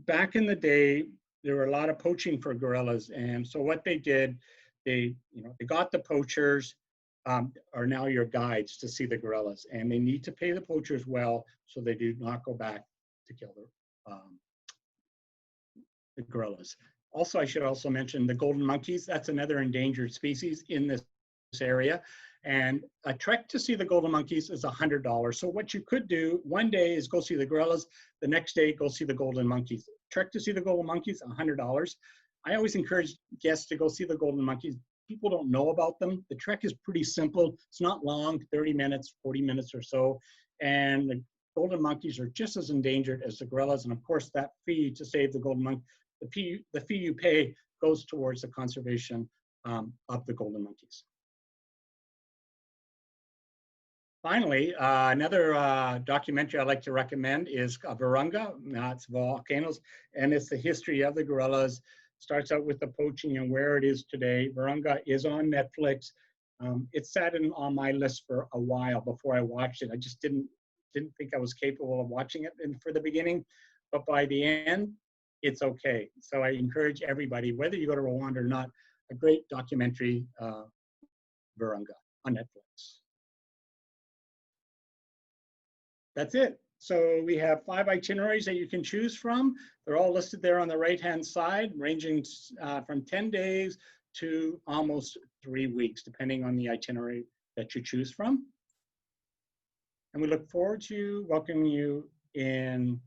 back in the day, there were a lot of poaching for gorillas. And so what they did, they got the poachers, are now your guides to see the gorillas. And they need to pay the poachers well so they do not go back to kill the gorillas. Also, I should also mention the golden monkeys. That's another endangered species in this area. And a trek to see the golden monkeys is $100. So what you could do one day is go see the gorillas. The next day, go see the golden monkeys. Trek to see the golden monkeys, $100. I always encourage guests to go see the golden monkeys. People don't know about them. The trek is pretty simple. It's not long, 30 minutes, 40 minutes or so. And the golden monkeys are just as endangered as the gorillas. And of course, that fee to save the golden monkey, the fee you pay goes towards the conservation of the golden monkeys. Finally, another documentary I'd like to recommend is Virunga. It's volcanoes, and it's the history of the gorillas. Starts out with the poaching and where it is today. Virunga is on Netflix. It sat on my list for a while before I watched it. I just didn't think I was capable of watching it for the beginning, but by the end, it's okay. So I encourage everybody, whether you go to Rwanda or not, a great documentary, Virunga on Netflix. That's it. So we have 5 itineraries that you can choose from. They're all listed there on the right-hand side, ranging from 10 days to almost 3 weeks, depending on the itinerary that you choose from. And we look forward to welcoming you in.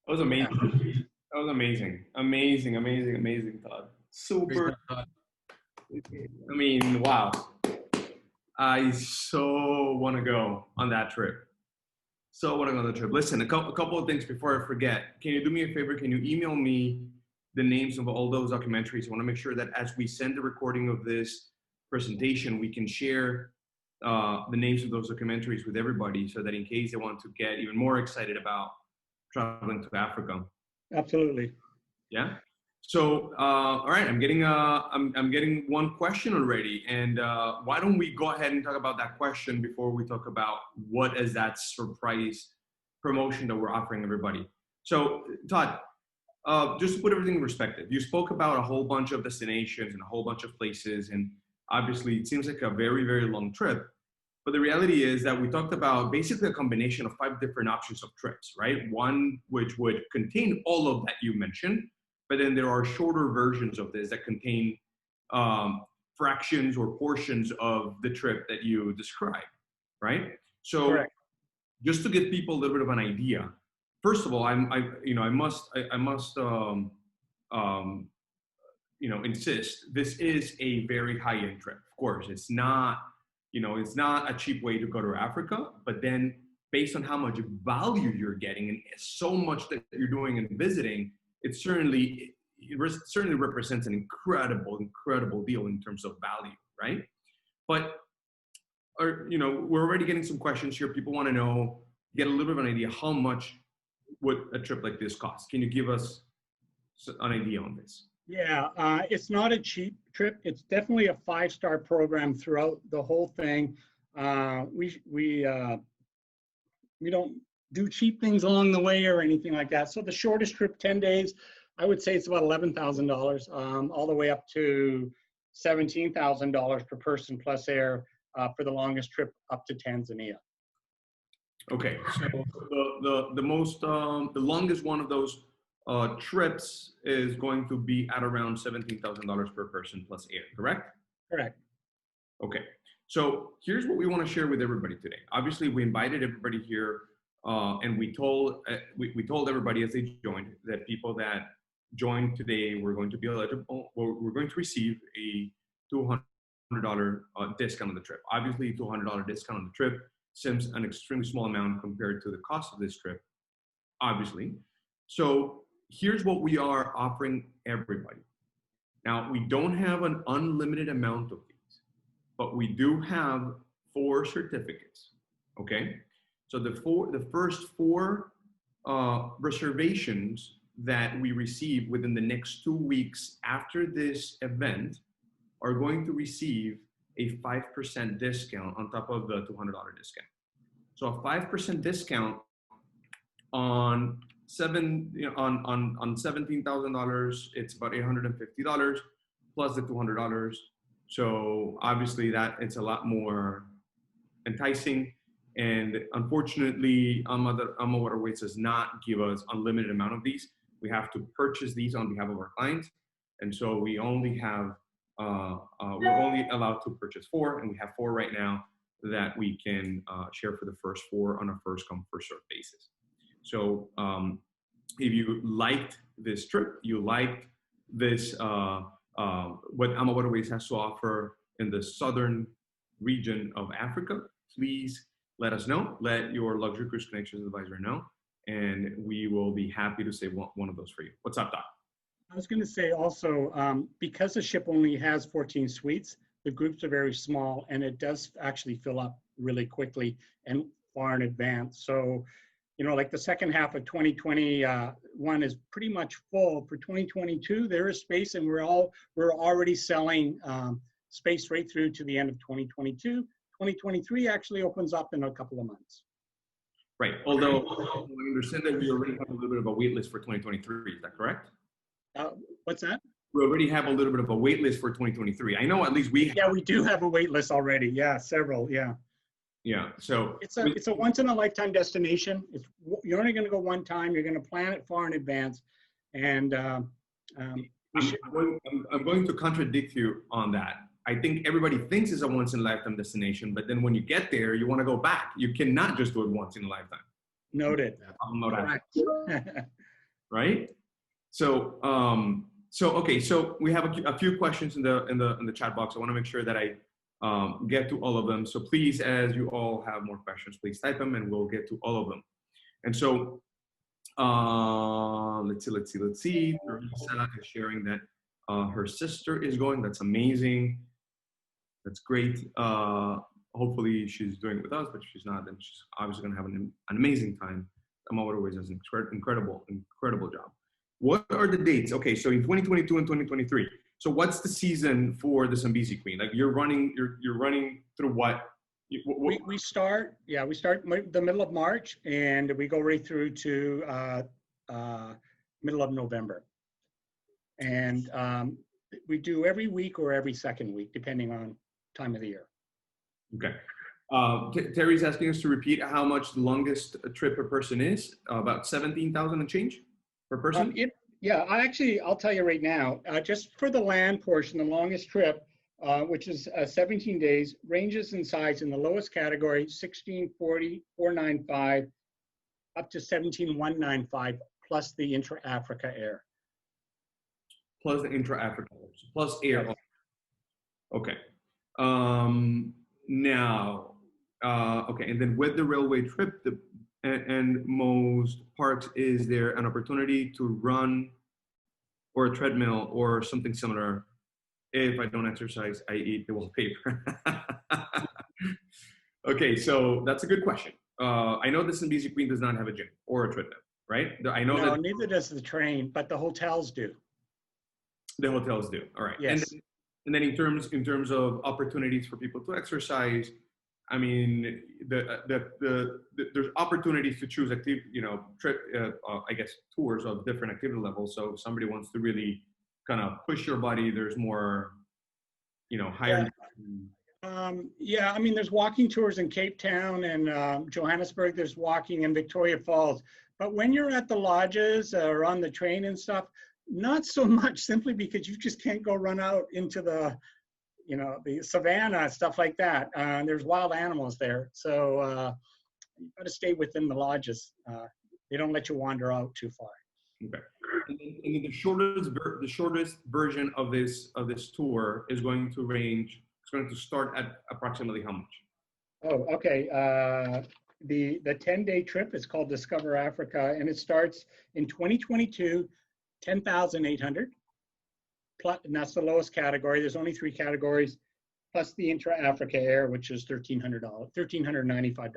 That was amazing. That was amazing. Amazing, amazing, amazing, Todd. Super. I mean, wow. I so want to go on that trip. So want to go on the trip. Listen, a couple of things before I forget. Can you do me a favor? Can you email me the names of all those documentaries? I want to make sure that as we send the recording of this presentation, we can share the names of those documentaries with everybody, so that in case they want to get even more excited about traveling to Africa. Absolutely. Yeah. So, all right, I'm getting one question already, and why don't we go ahead and talk about that question before we talk about what is that surprise promotion that we're offering everybody. So, Todd, just to put everything in perspective, you spoke about a whole bunch of destinations and a whole bunch of places, and obviously it seems like a very, very long trip. But the reality is that we talked about basically a combination of 5 different options of trips, right? One which would contain all of that you mentioned, but then there are shorter versions of this that contain fractions or portions of the trip that you described, right? So, Correct. just to give people a little bit of an idea, first of all, I must insist this is a very high-end trip. Of course, it's not a cheap way to go to Africa, but then based on how much value you're getting and so much that you're doing and visiting, it certainly represents an incredible deal in terms of value, right? But we're already getting some questions here. People want to get a little bit of an idea how much would a trip like this cost. Can you give us an idea on this? Yeah, it's not a cheap trip. It's definitely a 5-star program throughout the whole thing. We don't do cheap things along the way or anything like that. So the shortest trip, 10 days, I would say it's about $11,000, all the way up to $17,000 per person plus air for the longest trip up to Tanzania. Okay, so the longest one of those trips is going to be at around $17,000 per person plus air, correct? Correct. Okay, so here's what we want to share with everybody today. Obviously, we invited everybody here, and we told everybody as they joined that people that joined today were going to be eligible. We're going to receive a $200 discount on the trip. Obviously, $200 discount on the trip seems an extremely small amount compared to the cost of this trip, obviously. So here's what we are offering everybody. Now, we don't have an unlimited amount of these, but we do have 4 certificates, okay? So the first 4 reservations that we receive within the next 2 weeks after this event are going to receive a 5% discount on top of the $200 discount. So a 5% discount on $17,000, it's about $850 plus the $200. So obviously that it's a lot more enticing. And unfortunately, Amawaterways does not give us unlimited amount of these. We have to purchase these on behalf of our clients. And so we only have, we're only allowed to purchase 4, and we have 4 right now that we can share for the first 4 on a first come, first served basis. So if you liked this trip, you liked this, what Amawaterways has to offer in the southern region of Africa, please let us know. Let your Luxury Cruise Connections advisor know, and we will be happy to save one of those for you. What's up, Doc? I was going to say also, because the ship only has 14 suites, the groups are very small, and it does actually fill up really quickly and far in advance. So, you know, like the second half of 2021 is pretty much full. For 2022, there is space, and we're already selling space right through to the end of 2022. 2023 actually opens up in a couple of months. Right. Although I understand that we already have a little bit of a wait list for 2023. Is that correct? What's that? We already have a little bit of a wait list for 2023. I know at least we have. Yeah, we do have a wait list already. Yeah, several. Yeah. Yeah. So It's a once in a lifetime destination. You're only going to go one time. You're going to plan it far in advance, and I'm going to contradict you on that. I think everybody thinks it's a once in a lifetime destination, but then when you get there, you want to go back. You cannot just do it once in a lifetime. Noted. Correct. Right. So, okay. So we have a few questions in the chat box. I want to make sure that I get to all of them. So please, as you all have more questions, please type them, and we'll get to all of them. And so, let's see. Teresa is sharing that her sister is going. That's amazing. That's great. Hopefully she's doing it with us, but if she's not, then she's obviously going to have an amazing time. Amawaterways does an incredible job. What are the dates? Okay, so in 2022 and 2023. So what's the season for the Zambezi Queen? Like you're running through what? We start the middle of March, and we go right through to middle of November. And we do every week or every second week, depending on time of the year. Okay. Terry's asking us to repeat how much the longest trip per person is. About 17,000 and change per person. I'll tell you right now. Just for the land portion, the longest trip, which is 17 days, ranges in size in the lowest category, 1640, 495, up to 17195, plus the intra-Africa air. Plus the intra-Africa air, plus air. Yes. Okay. Now, okay, and then with the railway trip, and most parks, is there an opportunity to run or a treadmill or something similar? If I don't exercise, I eat the wallpaper. Okay, so that's a good question. I know the Zambezi Queen does not have a gym or a treadmill, right? I know No, that neither does the train, but the hotels do. the hotels do. All right. Yes. And then in terms of opportunities for people to exercise, I mean, there's opportunities to choose I guess tours of different activity levels. So if somebody wants to really kind of push your body, there's more, higher. I mean, there's walking tours in Cape Town and Johannesburg. There's walking in Victoria Falls. But when you're at the lodges or on the train and stuff, not so much, simply because you just can't go run out into the savannah, stuff like that. There's wild animals there. So you got to stay within the lodges. They don't let you wander out too far. Okay. And then the shortest version of this tour is going to range. It's going to start at approximately how much? Oh, okay. The 10-day trip is called Discover Africa, and it starts in 2022, 10,800. And that's the lowest category. There's only 3 categories, plus the intra-Africa air, which is $1,300, $1,395.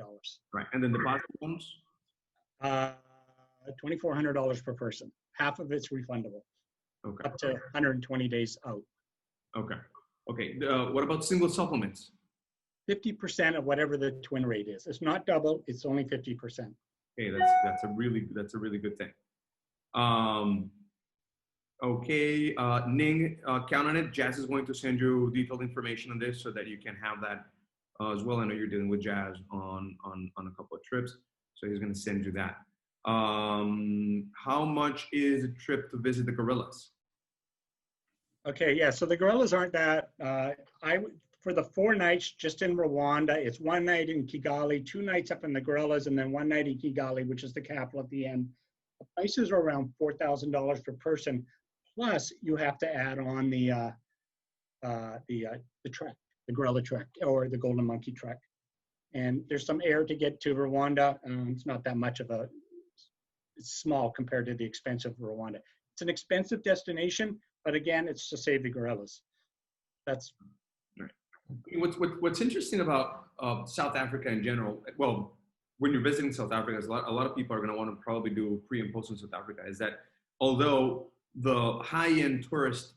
Right, and then the bottom ones? $2,400 per person. Half of it's refundable. Okay. Up to 120 days out. Okay. Okay. What about single supplements? 50% of whatever the twin rate is. It's not double. It's only 50%. Okay, that's a really good thing. Okay, Ning, count on it. Jazz is going to send you detailed information on this so that you can have that as well. I know you're dealing with Jazz on a couple of trips, so he's going to send you that. How much is a trip to visit the gorillas? Okay, yeah, so the gorillas aren't that. For the 4 nights just in Rwanda, it's 1 night in Kigali, 2 nights up in the gorillas, and then 1 night in Kigali, which is the capital at the end, Prices are around $4,000 per person. Plus, you have to add on the trek, the gorilla trek or the golden monkey trek. And there's some air to get to Rwanda. It's not that much of a, it's small compared to the expensive Rwanda. It's an expensive destination, but again, it's to save the gorillas. That's right. What's interesting about South Africa in general, well, when you're visiting South Africa, a lot of people are going to want to probably do pre and post in South Africa, is that although the high-end tourist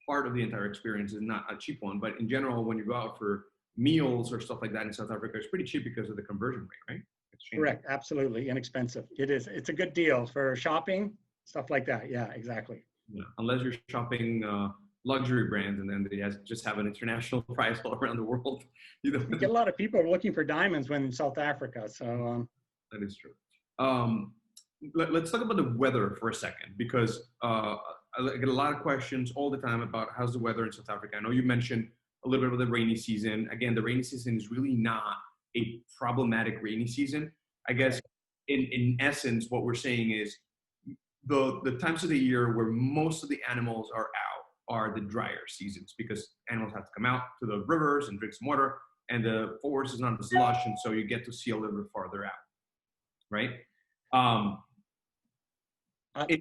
part of the entire experience is not a cheap one, but in general, when you go out for meals or stuff like that in South Africa, it's pretty cheap because of the conversion rate, right? Exchange. correct. Absolutely inexpensive. It is. It's a good deal for shopping, stuff like that. Yeah, exactly. Yeah. Unless you're shopping luxury brands and then they just have an international price all around the world. You know? You get a lot of people looking for diamonds when in South Africa. So that is true. Let's talk about the weather for a second, because I get a lot of questions all the time about how's the weather in South Africa. I know you mentioned a little bit of the rainy season. Again, the rainy season is really not a problematic rainy season. I guess in essence, what we're saying is the times of the year where most of the animals are out are the drier seasons, because animals have to come out to the rivers and drink some water, and the forest is not as lush, and so you get to see a little bit farther out, right?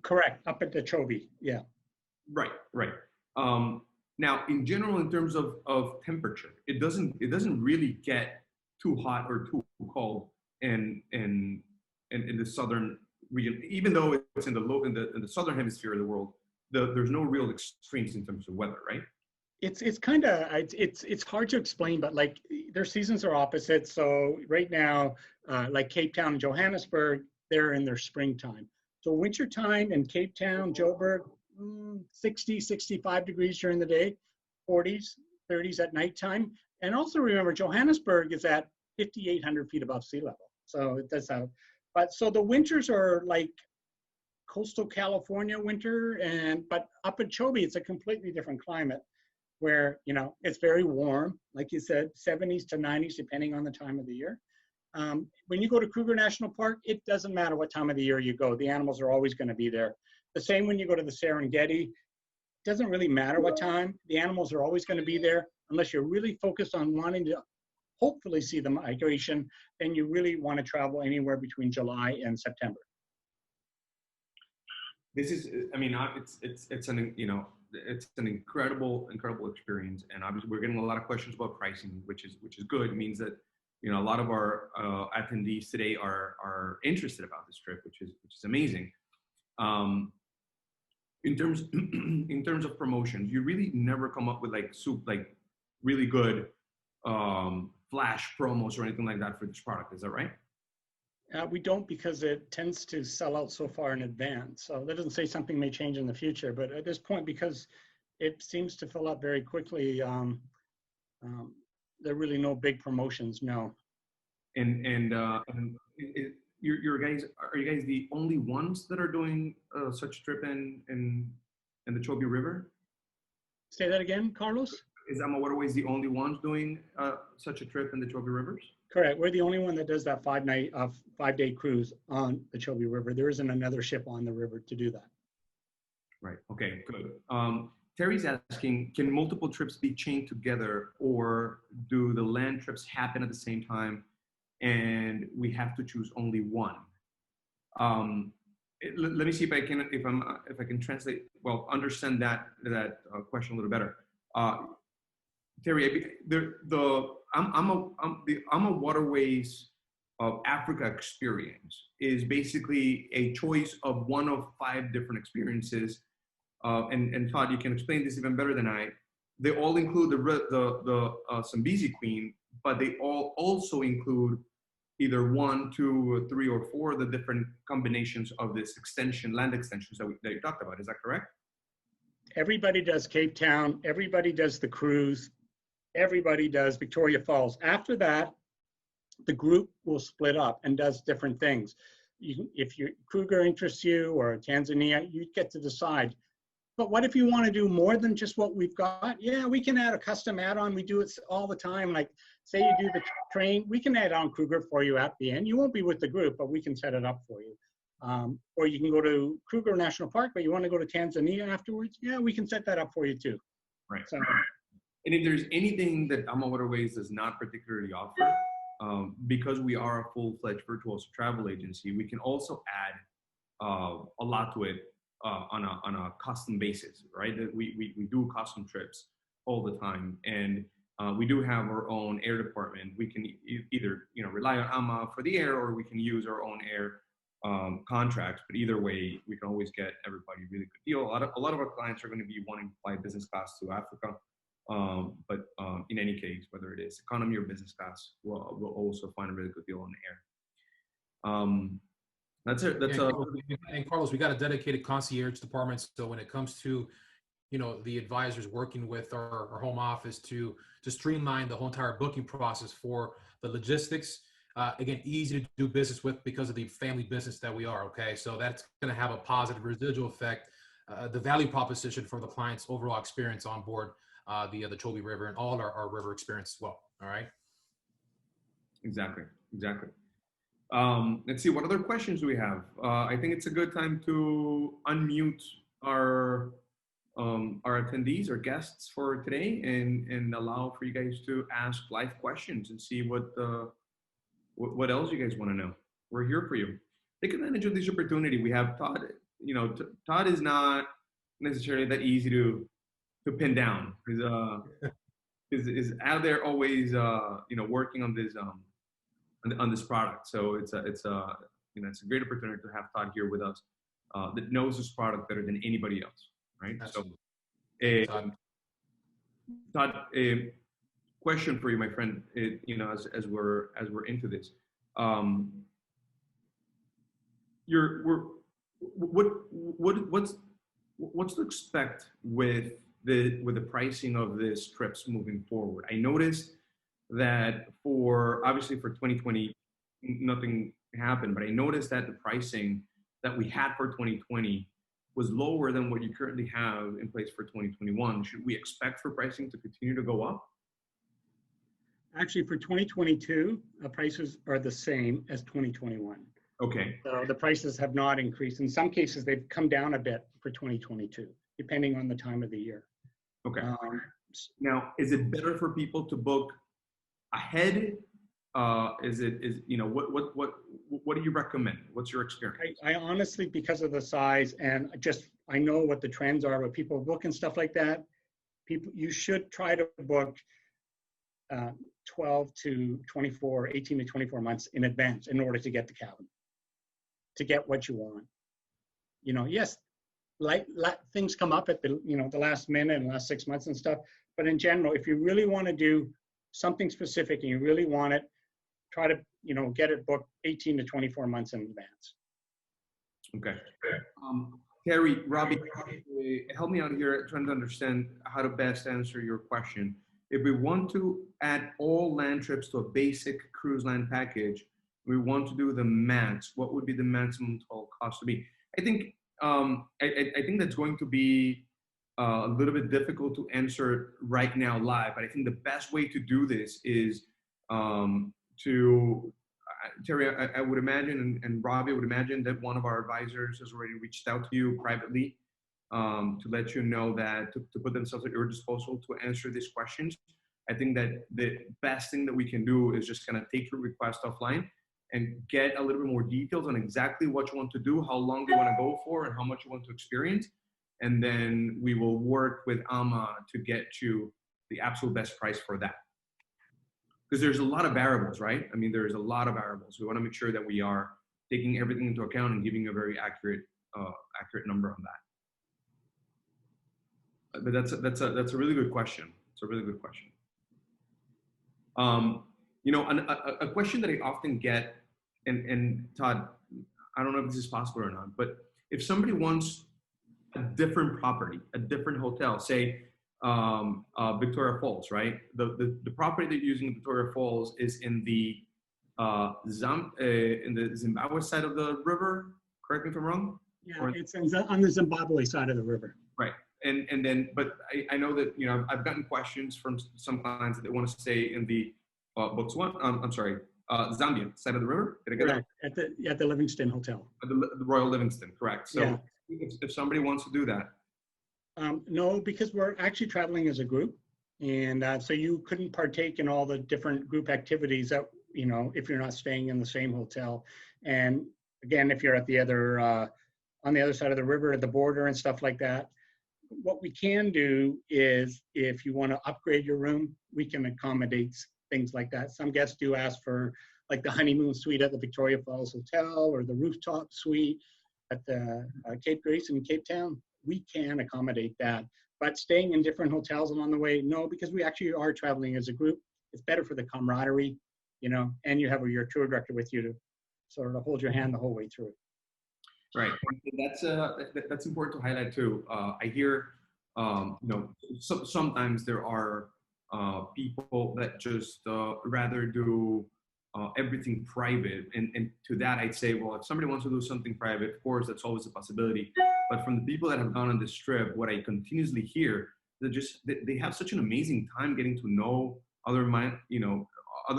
correct. Up at the Chobe. Yeah. Right. Now, in general, in terms of temperature, it doesn't really get too hot or too cold in the southern region, even though it's in the southern hemisphere of the world. There's no real extremes in terms of weather, right? It's kind of it's hard to explain, but like their seasons are opposite. So right now, like Cape Town and Johannesburg, they're in their springtime. So wintertime in Cape Town, Joburg, 60, 65 degrees during the day, 40s, 30s at nighttime. And also remember, Johannesburg is at 5,800 feet above sea level. So it does have, but so the winters are like coastal California winter, but up at Chobe, it's a completely different climate where, you know, it's very warm, like you said, 70s to 90s, depending on the time of the year. When you go to Kruger National Park, it doesn't matter what time of the year you go. The animals are always going to be there. The same when you go to the Serengeti. It doesn't really matter what time. The animals are always going to be there, unless you're really focused on wanting to hopefully see the migration. Then you really want to travel anywhere between July and September. This is, I mean, it's an, you know, it's an incredible experience, and obviously we're getting a lot of questions about pricing, which is good. It means that, you know, a lot of our attendees today are interested about this trip, which is amazing. In terms of promotions, you really never come up with like really good flash promos or anything like that for this product. Is that right? We don't, because it tends to sell out so far in advance. So that doesn't say something may change in the future, but at this point, because it seems to fill up very quickly, there are really no big promotions, no. And you guys, are you guys the only ones that are doing such a trip in the Chobe River? Say that again, Carlos? Is Amawaterways the only ones doing such a trip in the Chobe Rivers? Correct. We're the only one that does that 5-day cruise on the Chobe River. There isn't another ship on the river to do that. Right. Okay, good. Terry's asking, can multiple trips be chained together, or do the land trips happen at the same time and we have to choose only one? Let me see if I can translate, understand that question a little better. Terry, the Amawaterways of Africa experience is basically a choice of one of 5 different experiences. And Todd, you can explain this even better than I. They all include the Zambezi Queen, but they all also include either 1, 2, or 3, or 4 of the different combinations of this land extensions that you talked about. Is that correct? Everybody does Cape Town. Everybody does the cruise. Everybody does Victoria Falls. After that, the group will split up and does different things. If Kruger interests you, or Tanzania, you get to decide. But what if you want to do more than just what we've got? Yeah, we can add a custom add-on. We do it all the time. Like, say you do the train, we can add on Kruger for you at the end. You won't be with the group, but we can set it up for you. Or you can go to Kruger National Park, but you want to go to Tanzania afterwards. Yeah, we can set that up for you too. Right. So And if there's anything that Amawaterways does not particularly offer, because we are a full-fledged virtual travel agency, we can also add a lot to it on a custom basis, right? That we do custom trips all the time, and we do have our own air department. We can either rely on AMA for the air, or we can use our own air contracts. But either way, we can always get everybody a really good deal. A lot of our clients are going to be wanting to fly business class to Africa. But in any case, whether it is economy or business class, we'll also find a really good deal on the air. That's it. And Carlos, we got a dedicated concierge department. So when it comes to, the advisors working with our home office to streamline the whole entire booking process for the logistics, again, easy to do business with because of the family business that we are. Okay. So that's going to have a positive residual effect, the value proposition for the client's overall experience on board the Chobe River and all our river experience as well. All right. Exactly. Let's see, what other questions do we have? I think it's a good time to unmute our attendees or guests for today and allow for you guys to ask live questions and see what else you guys want to know. We're here for you. Take advantage of this opportunity. We have Todd. Todd is not necessarily that easy to pin down. Is out there always working on this on this product. So it's a great opportunity to have Todd here with us that knows this product better than anybody else, right? Absolutely. So Todd, a question for you, my friend. As we're into this, what's to expect with the pricing of this trips moving forward? I noticed that obviously for 2020, nothing happened, but I noticed that the pricing that we had for 2020 was lower than what you currently have in place for 2021. Should we expect for pricing to continue to go up? actually for 2022, prices are the same as 2021. Okay. So the prices have not increased. In some cases, they've come down a bit for 2022, depending on the time of the year. Okay. Now, is it better for people to book ahead? What do you recommend? What's your experience? I honestly, because of the size and I know what the trends are, what people book and stuff like that, you should try to book 12 to 24, 18 to 24 months in advance in order to get the cabin, to get what you want. Yes, things come up at the last minute and last 6 months and stuff, but in general, if you really want to do something specific and you really want it, try to get it booked 18 to 24 months in advance. Okay. Terry, Robbie, help me out here trying to understand how to best answer your question. If we want to add all land trips to a basic cruise line package, we want to do the max, what would be the maximum total cost to be? I think I think that's going to be a little bit difficult to answer right now live, but I think the best way to do this is Terry, I would imagine, and Robbie, I would imagine that one of our advisors has already reached out to you privately to let you know that to put themselves at your disposal to answer these questions. I think that the best thing that we can do is just kind of take your request offline and get a little bit more details on exactly what you want to do, how long you want to go for, and how much you want to experience. And then we will work with AMA to get you the absolute best price for that. Because there's a lot of variables, right? I mean, there's a lot of variables. We want to make sure that we are taking everything into account and giving a very accurate number on that. But that's a really good question. It's a really good question. A question that I often get, and Todd, I don't know if this is possible or not, but if somebody wants a different property, a different hotel, say Victoria Falls, right? The property that you're using in Victoria Falls is in the Zimbabwe side of the river. Correct me if I'm wrong. Yeah, it's on the Zimbabwe side of the river. Right, and then, but I know that I've gotten questions from some clients that they want to stay in the Botswana. I'm sorry, Zambia, side of the river. Did I get that? Correct. At the Livingston Hotel. The Royal Livingston, correct. So Yeah. if somebody wants to do that, No, because we're actually traveling as a group. And so you couldn't partake in all the different group activities that, you know, if you're not staying in the same hotel. And again, if you're at the other, on the other side of the river at the border and stuff like that, what we can do is if you want to upgrade your room, we can accommodate things like that. Some guests do ask for like the honeymoon suite at the Victoria Falls Hotel or the rooftop suite at the Cape Grace in Cape Town. We can accommodate that. But staying in different hotels along the way, no, because we actually are traveling as a group. It's better for the camaraderie, you know, and you have your tour director with you to sort of hold your hand the whole way through. right? That's important to highlight too. I hear, you know, sometimes there are people that just rather do everything private, and to that I'd say, well, if somebody wants to do something private, of course, that's always a possibility. But from the people that have gone on this trip, what I continuously hear, they have such an amazing time getting to know other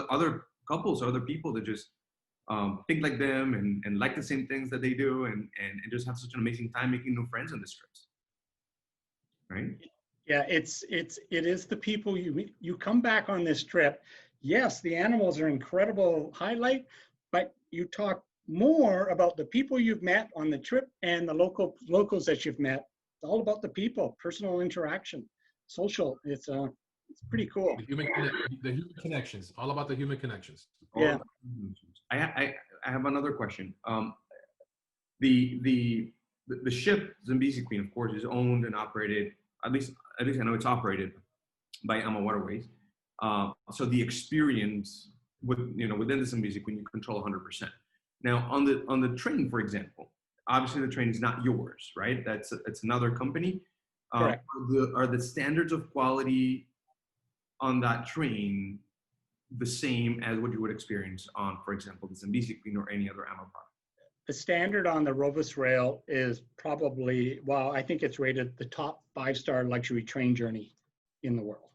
other couples, other people that just think like them and like the same things that they do, and just have such an amazing time making new friends on this trips, right? Yeah, it is the people you come back on this trip. Yes, the animals are incredible highlight, but you talk more about the people you've met on the trip and the locals that you've met. It's all about the people, personal interaction, social. It's pretty cool. The human connections, all about the human connections. Yeah. I have another question. The ship Zambezi Queen, of course, is owned and operated. At least I know it's operated by Amawaterways. So the experience within the Zambezi Queen, you control 100%. Now on the train, for example, obviously the train is not yours, right? It's another company. Correct. Are the standards of quality on that train the same as what you would experience on, for example, the Zambezi Queen or any other AMA product? The standard on the Rovos Rail is probably, well, I think it's rated the top 5-star luxury train journey in the world.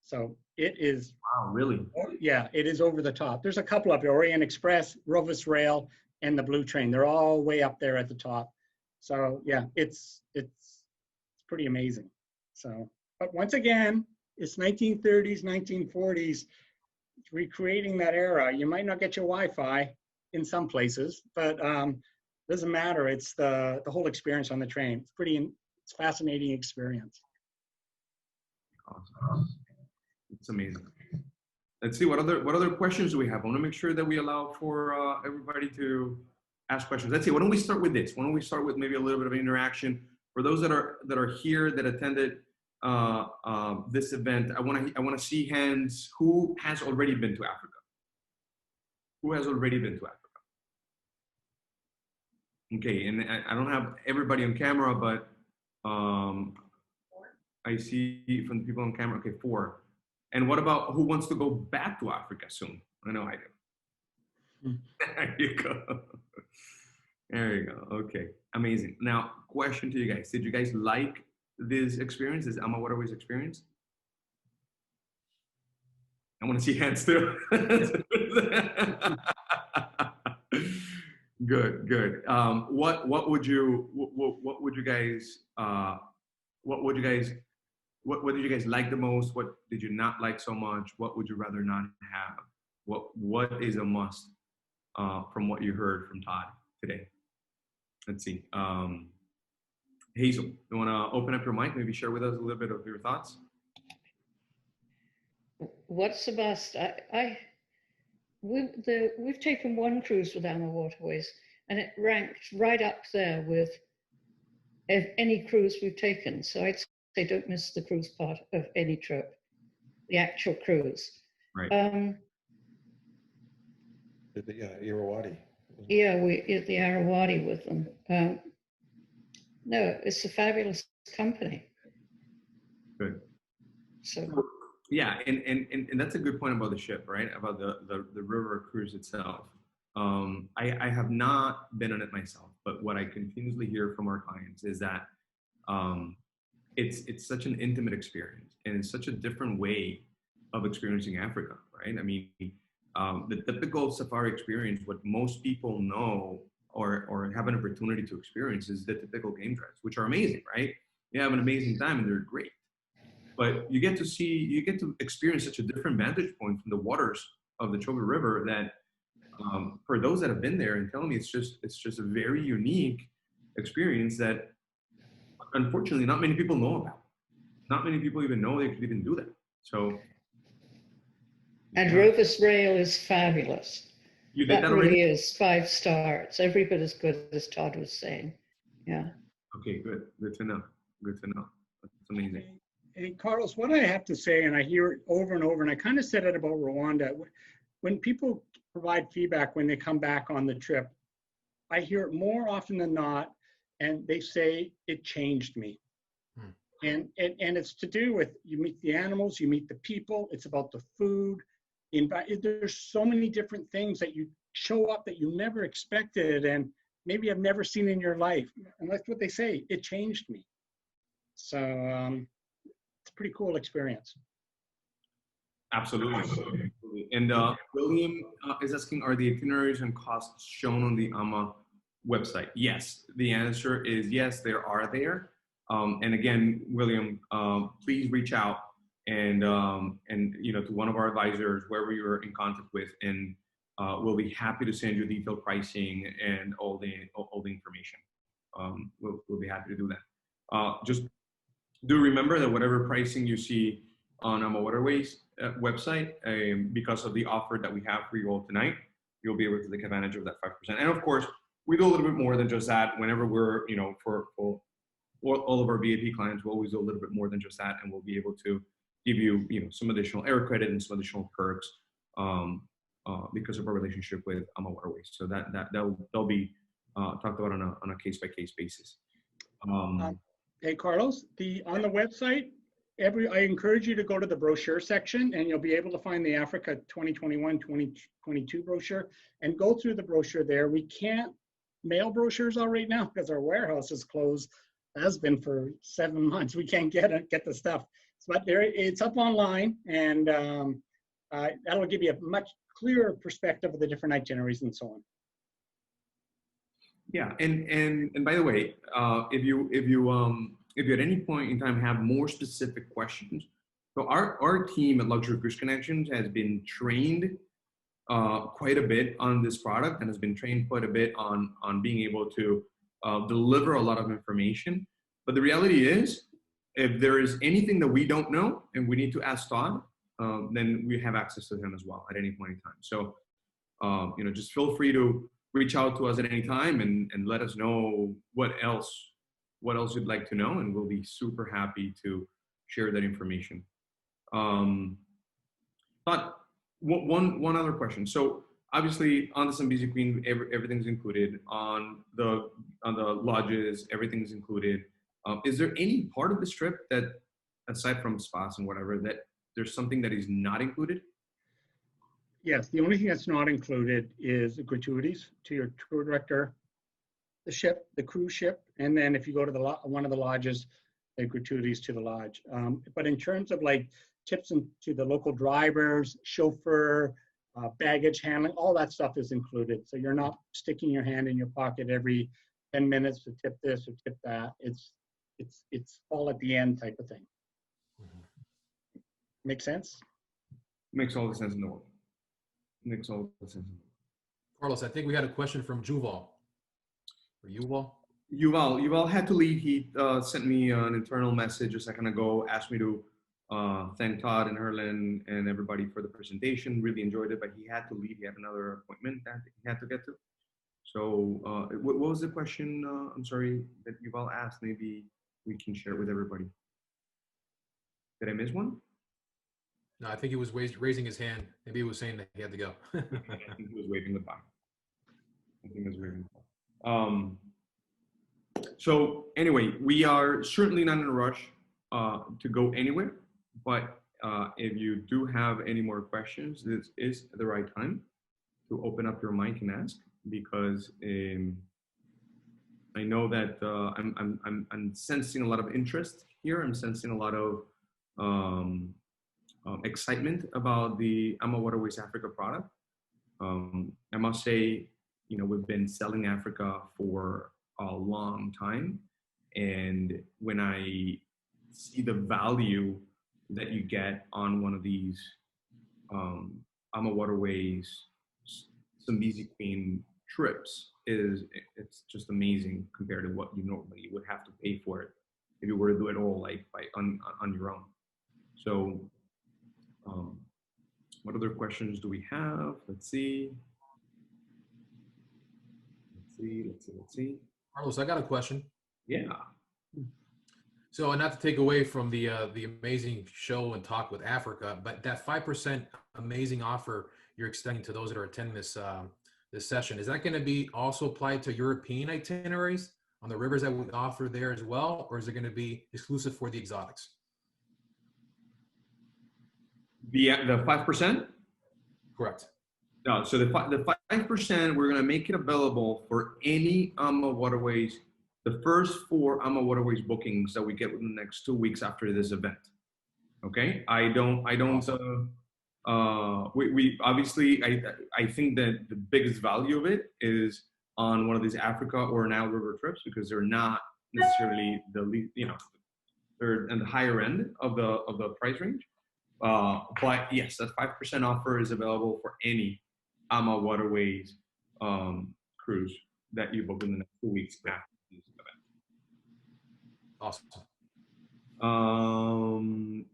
So it is. Wow, really? Yeah, it is over the top. There's a couple up there, Orient Express, Rovos Rail, and the Blue Train. They're all way up there at the top. So yeah, it's pretty amazing. So, but once again, it's 1930s, 1940s, recreating that era. You might not get your Wi-Fi in some places, but doesn't matter. It's the whole experience on the train. It's a fascinating experience. Awesome. It's amazing. Let's see what other questions do we have. I want to make sure that we allow for everybody to ask questions. Let's see. Why don't we start with this? Why don't we start with maybe a little bit of interaction for those that are here that attended this event? I want to see hands. Who has already been to Africa? Who has already been to Africa? Okay, and I don't have everybody on camera, but I see from the people on camera. Okay, 4. And what about who wants to go back to Africa soon? I know I do. There you go. There you go. Okay, amazing. Now, question to you guys. Did you guys like this experience, this Amawaterways experience? I want to see hands too. Good. What did you guys like the most? What did you not like so much? What would you rather not have? What is a must from what you heard from Todd today? Let's see. Hazel, you want to open up your mic? Maybe share with us a little bit of your thoughts. What's the best? We've taken one cruise with Amawaterways, and it ranked right up there with any cruise we've taken. So I'd say don't miss the cruise part of any trip, the actual cruise. Right. The Irrawaddy. Yeah, we at the Arawaddy with them. No, it's a fabulous company. Good. So yeah, and that's a good point about the ship, right? About the river cruise itself. I have not been on it myself, but what I continuously hear from our clients is that it's such an intimate experience, and it's such a different way of experiencing Africa, right? I mean, the typical safari experience, what most people know or have an opportunity to experience is the typical game drives, which are amazing, right? You have an amazing time and they're great. But you get to experience such a different vantage point from the waters of the Chobe River that for those that have been there and telling me it's just a very unique experience that unfortunately not many people know about. Not many people even know they could even do that. So. And Yeah. Rovers Rail is fabulous. You did That that already? really is 5 stars. Every bit as good as Todd was saying. Yeah. Okay, good. Good to know. Good to know. That's amazing. Hey, Carlos, what I have to say, and I hear it over and over, and I kind of said it about Rwanda, when people provide feedback when they come back on the trip, I hear it more often than not, and they say, it changed me. And it's to do with, you meet the animals, you meet the people, it's about the food. There's so many different things that you show up that you never expected and maybe have never seen in your life. And that's what they say, it changed me. So it's a pretty cool experience. Absolutely. And William is asking, are the itineraries and costs shown on the AMA website? Yes, the answer is yes, there are there. And again, William, please reach out and to one of our advisors, wherever you're in contact with, and we'll be happy to send you detailed pricing and all the information. We'll be happy to do that. Just do remember that whatever pricing you see on Amawaterways website, because of the offer that we have for you all tonight, you'll be able to take advantage of that 5%. And of course, we do a little bit more than just that. Whenever we're, for all of our VIP clients, we'll always do a little bit more than just that, and we'll be able to give you, some additional air credit and some additional perks because of our relationship with Amawaterways. So that'll be talked about on a case-by-case basis. Hey, Carlos, on the website, I encourage you to go to the brochure section, and you'll be able to find the Africa 2021-2022 brochure and go through the brochure there. We can't mail brochures out right now because our warehouse is closed, has been for 7 months. We can't get the stuff. But it's up online, and that'll give you a much clearer perspective of the different itineraries and so on. Yeah, and by the way, if you at any point in time have more specific questions, so our team at Luxury Cruise Connections has been trained quite a bit on this product and has been trained quite a bit on being able to deliver a lot of information. But the reality is, if there is anything that we don't know and we need to ask Todd, then we have access to him as well at any point in time. So, just feel free to reach out to us at any time and let us know what else you'd like to know, and we'll be super happy to share that information. But one other question. So obviously on the Zambezi Queen, everything's included. On the lodges, everything's included. Is there any part of this trip that, aside from spas and whatever, that there's something that is not included? Yes, the only thing that's not included is the gratuities to your tour director, the ship, the cruise ship, and then if you go to one of the lodges, the gratuities to the lodge. But in terms of like tips to the local drivers, chauffeur, baggage handling, all that stuff is included. So you're not sticking your hand in your pocket every 10 minutes to tip this or tip that. It's all at the end type of thing. Make sense? Makes all the sense in the world. Makes all the sense in the world. Carlos, I think we had a question from Juval. Or Yuval? Yuval had to leave. He sent me an internal message a second ago, asked me to thank Todd and Herlin and everybody for the presentation. Really enjoyed it, but he had to leave. He had another appointment that he had to get to. So what was the question, I'm sorry, that Yuval asked? Maybe we can share it with everybody. Did I miss one? No, I think he was raising his hand. Maybe he was saying that he had to go. I think he was waving goodbye. I think he was waving goodbye. So anyway, we are certainly not in a rush to go anywhere, but if you do have any more questions, this is the right time to open up your mic and ask, because I know that I'm sensing a lot of interest here. I'm sensing a lot of excitement about the Amawaterways Africa product. I must say, we've been selling Africa for a long time. And when I see the value that you get on one of these Amawaterways Zambezi Queen trips, it's just amazing compared to what you normally would have to pay for it if you were to do it all like on your own. So what other questions do we have? Let's see. Carlos, I got a question. Yeah. So, and not to take away from the amazing show and talk with Africa, but that 5% amazing offer you're extending to those that are attending this this session, is that going to be also applied to European itineraries on the rivers that we offer there as well, or is it going to be exclusive for the exotics? The 5%? Correct. No, so the 5%, we're going to make it available for any Amawaterways, the first 4 Amawaterways bookings that we get within the next 2 weeks after this event. Okay, we obviously, I think that the biggest value of it is on one of these Africa or Nile River trips, because they're not necessarily the least, they're in the higher end of the price range. But yes, that 5% offer is available for any Amawaterways cruise that you book in the next 2 weeks after this event. Awesome.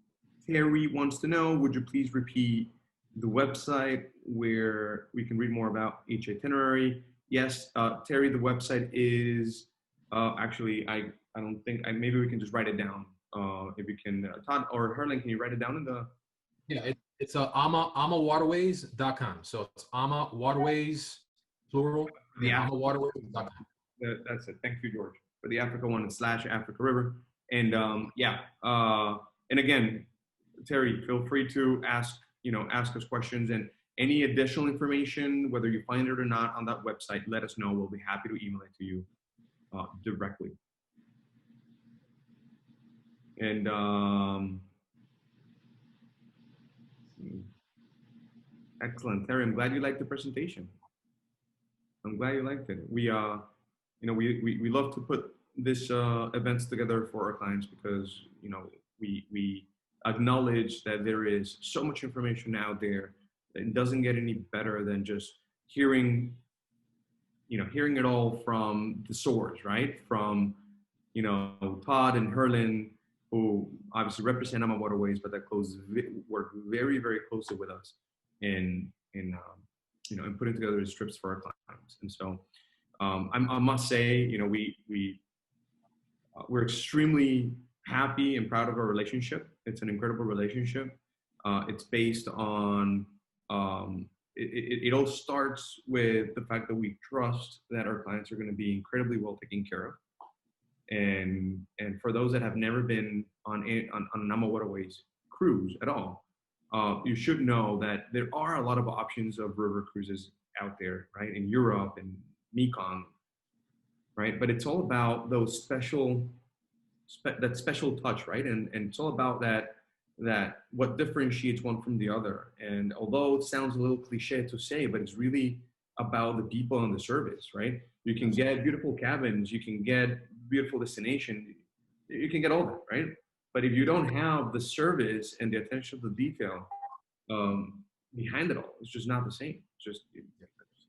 Terry wants to know, would you please repeat the website where we can read more about each itinerary? Yes, Terry, the website is actually, I don't think, maybe we can just write it down. If you can, Todd or Herling, can you write it down in the? Yeah, it's amawaterways.com. So it's Amawaterways, plural, amawaterways.com. That's it. Thank you, George. For the Africa one, it's /Africa River. And and again, Terry, feel free to ask us questions, and any additional information, whether you find it or not on that website, let us know. We'll be happy to email it to you directly. And excellent, Terry. I'm glad you liked the presentation. I'm glad you liked it. We we love to put this events together for our clients, because we acknowledge that there is so much information out there that it doesn't get any better than just hearing it all from the source, right? From Todd and Herlin, who obviously represent Amawaterways, but that work very, very closely with us in putting together these trips for our clients. And so I must say, we're extremely happy and proud of our relationship. It's an incredible relationship. It's based on, it all starts with the fact that we trust that our clients are going to be incredibly well taken care of. And for those that have never been on an Amawaterways cruise at all, you should know that there are a lot of options of river cruises out there, right? In Europe and Mekong, right? But it's all about those that special touch, right? And it's all about that what differentiates one from the other. And although it sounds a little cliche to say, but it's really about the people and the service, right? You can get beautiful cabins, you can get beautiful destination, you can get all that, right? But if you don't have the service and the attention to detail behind it all, it's just not the same. It's just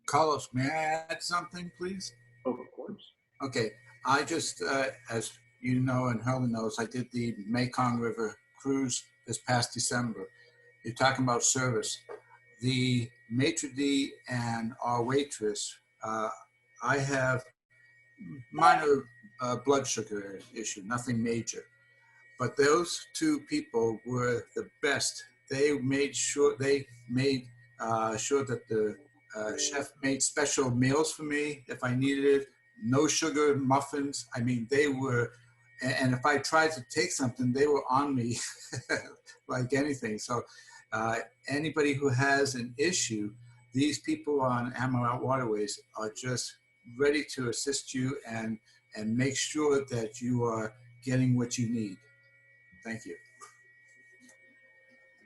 Carlos, may I add something, please? Oh, of course. Okay, I just, as you know and Helen knows, I did the Mekong River cruise this past December. You're talking about service. The maitre d' and our waitress, I have minor blood sugar issue, nothing major. But those 2 people were the best. They made sure that the chef made special meals for me if I needed it. No sugar muffins. I mean, they were, and if I tried to take something, they were on me like anything. So anybody who has an issue, these people on Amawaterways are just ready to assist you and make sure that you are getting what you need. Thank you.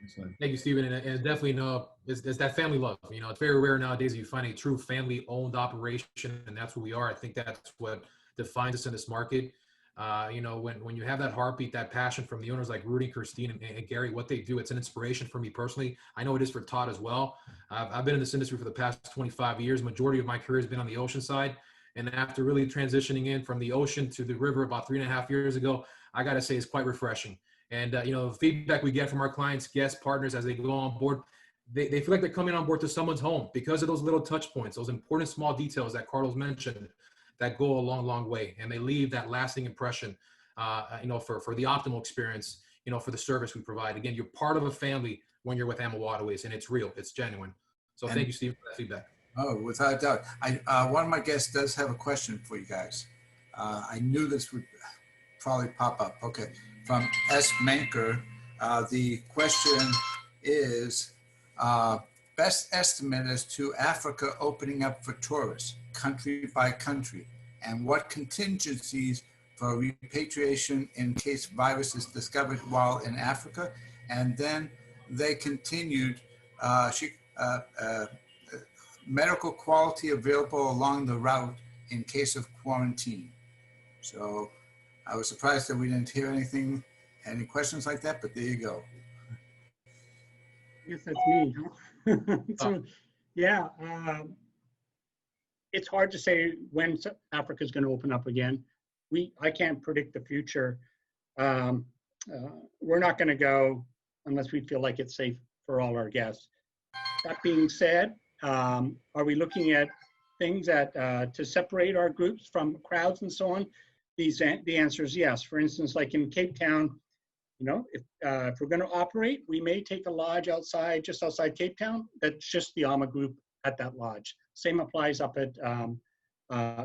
Excellent. Thank you, Stephen. And definitely, it's that family love. It's very rare nowadays that you find a true family-owned operation, and that's what we are. I think that's what defines us in this market. When you have that heartbeat, that passion from the owners like Rudy, Christine, and Gary, what they do, it's an inspiration for me personally. I know it is for Todd as well. I've been in this industry for the past 25 years. Majority of my career has been on the ocean side. And after really transitioning in from the ocean to the river about 3.5 years ago, I got to say it's quite refreshing. And, the feedback we get from our clients, guests, partners, as they go on board, they feel like they're coming on board to someone's home because of those little touch points, those important small details that Carlos mentioned that go a long, long way. And they leave that lasting impression, for the optimal experience, for the service we provide. Again, you're part of a family when you're with Amawaterways, and it's real, it's genuine. So thank you, Steve, for that feedback. Oh, without a doubt. One of my guests does have a question for you guys. I knew this would probably pop up. Okay. From S. Manker, the question is, best estimate as to Africa opening up for tourists, country by country, and what contingencies for repatriation in case virus is discovered while in Africa. And then they continued, medical quality available along the route in case of quarantine. So I was surprised that we didn't hear any questions like that, but there you go. I guess that's me. Huh? So, yeah, it's hard to say when Africa is going to open up again. I can't predict the future. We're not going to go unless we feel like it's safe for all our guests. That being said, are we looking at things that to separate our groups from crowds and so on? The answer is yes. For instance, like in Cape Town, if we're going to operate, we may take a lodge just outside Cape Town. That's just the AMA group at that lodge. Same applies up at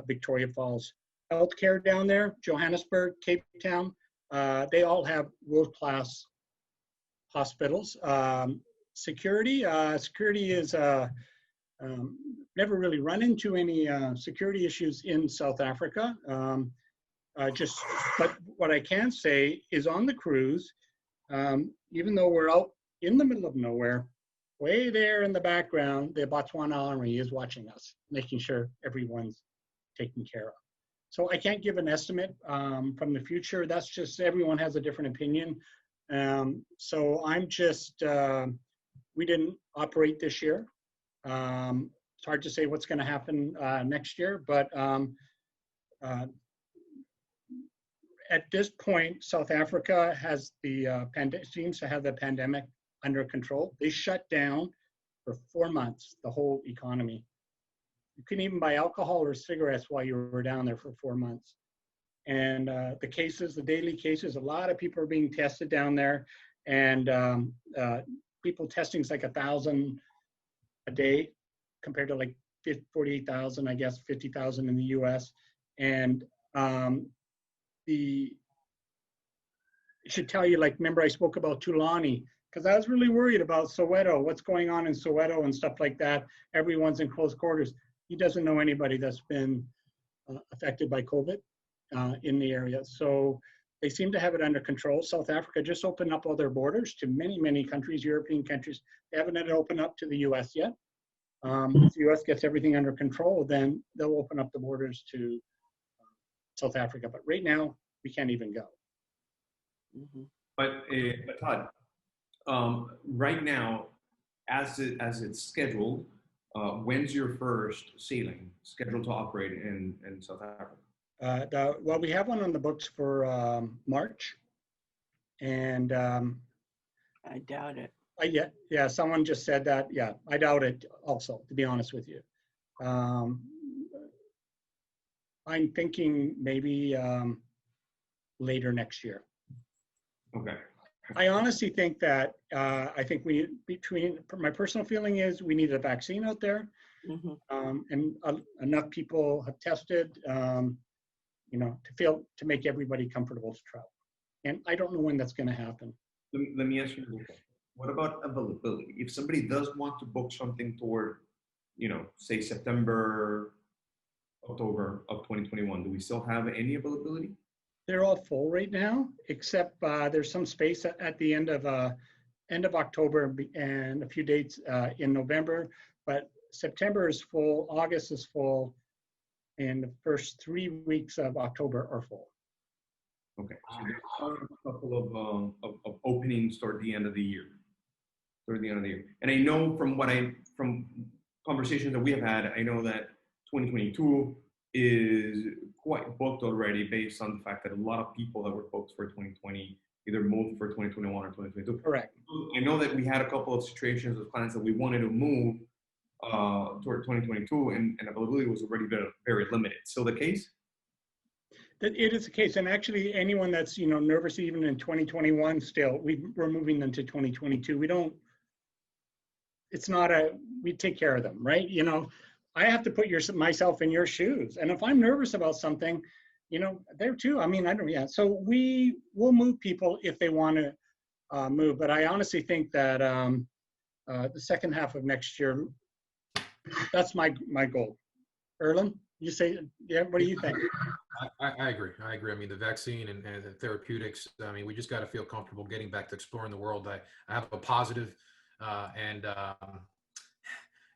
Victoria Falls. Healthcare down there, Johannesburg, Cape Town, they all have world-class hospitals. Security is never really run into any security issues in South Africa. But what I can say is on the cruise, even though we're out in the middle of nowhere, way there in the background, the Botswana Army is watching us, making sure everyone's taken care of. So I can't give an estimate from the future. That's just, everyone has a different opinion. So I'm just, we didn't operate this year. It's hard to say what's going to happen next year, but at this point, South Africa has seems to have the pandemic under control. They shut down for 4 months, the whole economy. You couldn't even buy alcohol or cigarettes while you were down there for 4 months. And the daily cases, a lot of people are being tested down there, and people testing is like 1,000 a day compared to like 48,000, I guess, 50,000 in the US. And it should tell you, like, remember I spoke about Tulani, because I was really worried about Soweto, what's going on in Soweto and stuff like that. Everyone's in close quarters. He doesn't know anybody that's been affected by COVID in the area. So they seem to have it under control. South Africa just opened up all their borders to many, many countries, European countries. They haven't had it open up to the US yet. If the US gets everything under control, then they'll open up the borders to South Africa. But right now, we can't even go. Mhm. But Todd, right now, as it's scheduled, when's your first sailing scheduled to operate in South Africa? Well, we have one on the books for March, and I doubt it. yeah, someone just said that. Yeah, I doubt it also, to be honest with you. I'm thinking maybe later next year. Okay. I honestly think that I think my personal feeling is we need a vaccine out there, Mhm. and enough people have tested, to make everybody comfortable to travel. And I don't know when that's going to happen. Let me ask you this. What about availability? If somebody does want to book something toward, say September, October of 2021, do we still have any availability? They're all full right now, except there's some space at the end of end of October and a few dates in November, but September is full, August is full, and the first 3 weeks of October are full. Okay, so there are a couple of openings toward the end of the year. And I know from conversations that we have had, I know that 2022 is quite booked already based on the fact that a lot of people that were booked for 2020 either moved for 2021 or 2022. Correct. I know that we had a couple of situations with clients that we wanted to move toward 2022, and availability was already very, very limited. Still the case? That it is the case, and actually, anyone that's nervous even in 2021, still we're moving them to 2022. We don't. It's not we take care of them, right? I have to put myself in your shoes, and if I'm nervous about something, there too. I mean, I don't. Yeah. So we will move people if they want to move, but I honestly think that the second half of next year, that's my goal. Erlen, you say, yeah. What do you think? I agree. I mean, the vaccine and the therapeutics, I mean, we just got to feel comfortable getting back to exploring the world. I have a positive and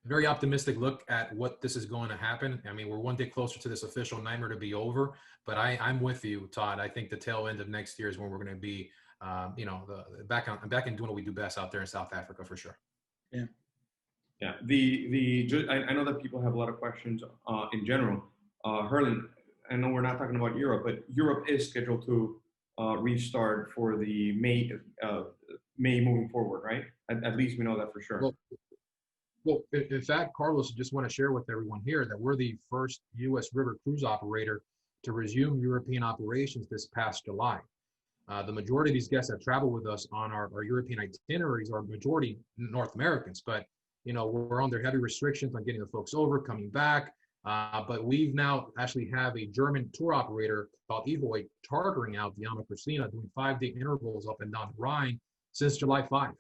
very optimistic look at what this is going to happen. I mean, we're one day closer to this official nightmare to be over, but I'm with you, Todd. I think the tail end of next year is when we're going to be, back in doing what we do best out there in South Africa for sure. Yeah. Yeah. I know that people have a lot of questions in general. Herlin, I know we're not talking about Europe, but Europe is scheduled to restart for the May moving forward, right? At least we know that for sure. Well, in fact, Carlos, I just want to share with everyone here that we're the first U.S. river cruise operator to resume European operations this past July. The majority of these guests that travel with us on our European itineraries are majority North Americans, but we're under heavy restrictions on getting the folks over, coming back. But we've now actually have a German tour operator called Evoy chartering out the Amawaterways, doing 5-day intervals up and down the Rhine since July 5.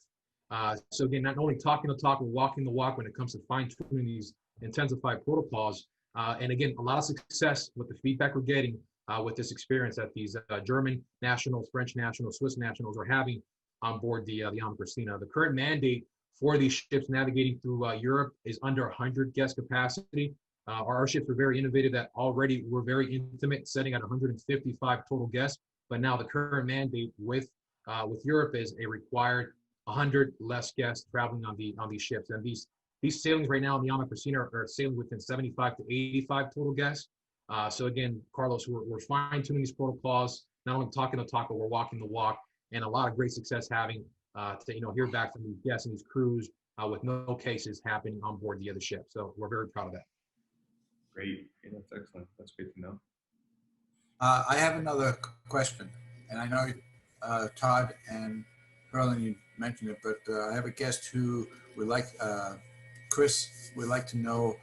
So again, not only talking the talk, we're walking the walk when it comes to fine-tuning these intensified protocols. And again, a lot of success with the feedback we're getting with this experience that these German nationals, French nationals, Swiss nationals are having on board the Amawaterways. The current mandate for these ships navigating through Europe is under 100 guest capacity. Our ships are very innovative that already were very intimate, setting at 155 total guests. But now the current mandate with Europe is a required 100 less guests traveling on these ships. And these sailings right now in the Amawaterways are sailing within 75 to 85 total guests. So again, Carlos, we're fine-tuning these protocols, not only talking the talk, but we're walking the walk, and a lot of great success having to hear back from these guests and these crews with no cases happening on board the other ship. So we're very proud of that. Great. Yeah, that's excellent. That's great to know. I have another question, and I know Todd and Herlin, you mentioned it, but I have a guest who would like, Chris would like to know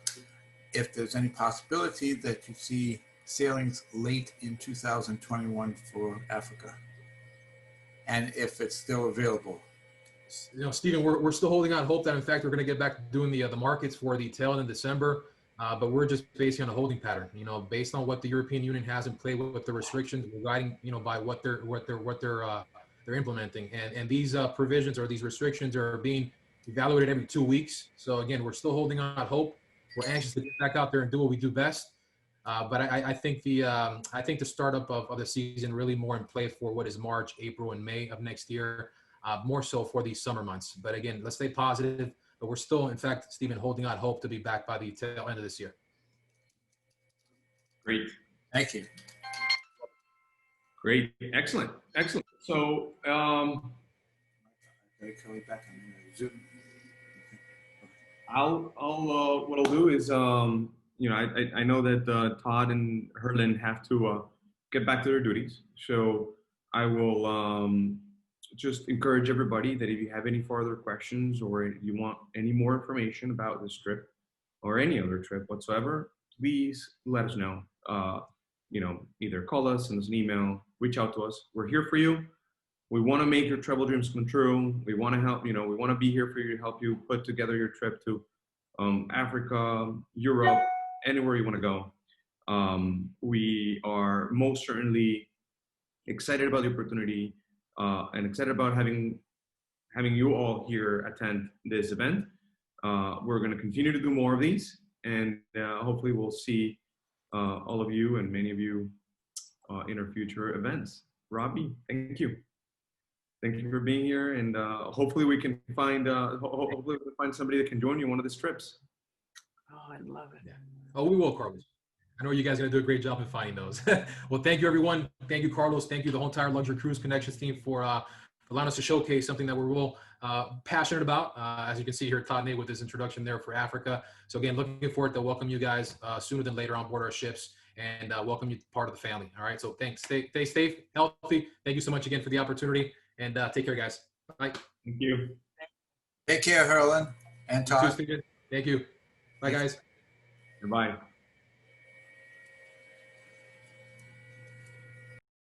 if there's any possibility that you see sailings late in 2021 for Africa, and if it's still available. Stephen, we're still holding out hope that in fact we're going to get back to doing the markets for the tail end in December. But we're just basing on a holding pattern, based on what the European Union has in play with the restrictions, we're guiding, by what they're implementing, and these provisions or these restrictions are being evaluated every 2 weeks. So again, we're still holding on hope. We're anxious to get back out there and do what we do best. But I think the startup of the season really more in play for what is March, April, and May of next year, more so for these summer months. But again, let's stay positive. But we're still, in fact, Stephen, holding out hope to be back by the tail end of this year. Great. Thank you. Great. Excellent. So, Back on Zoom. what I'll do is, I know that Todd and Herlin have to get back to their duties. So I will just encourage everybody that if you have any further questions or you want any more information about this trip or any other trip whatsoever, please let us know. Either call us, send us an email, reach out to us. We're here for you. We want to make your travel dreams come true. We want to help, we want to be here for you to help you put together your trip to Africa, Europe, anywhere you want to go. We are most certainly excited about the opportunity and excited about having having you all here attend this event. We're going to continue to do more of these, and hopefully we'll see all of you and many of you in our future events. Robbie, thank you. Thank you for being here, and hopefully we can find hopefully we can find somebody that can join you on one of these trips. Oh, I love it. Yeah. Oh, we will, Carlos. I know you guys are going to do a great job in finding those. Well, thank you, everyone. Thank you, Carlos. Thank you, the whole entire Luxury Cruise Connections team for allowing us to showcase something that we're real passionate about. As you can see here, Todd Nate with his introduction there for Africa. So again, looking forward to welcome you guys sooner than later on board our ships and welcome you part of the family. All right. So thanks. Stay safe, healthy. Thank you so much again for the opportunity, and take care, guys. Bye. Thank you. Take care, Herlin and You too, Todd. Stephen. Thank you. Bye, guys. Goodbye.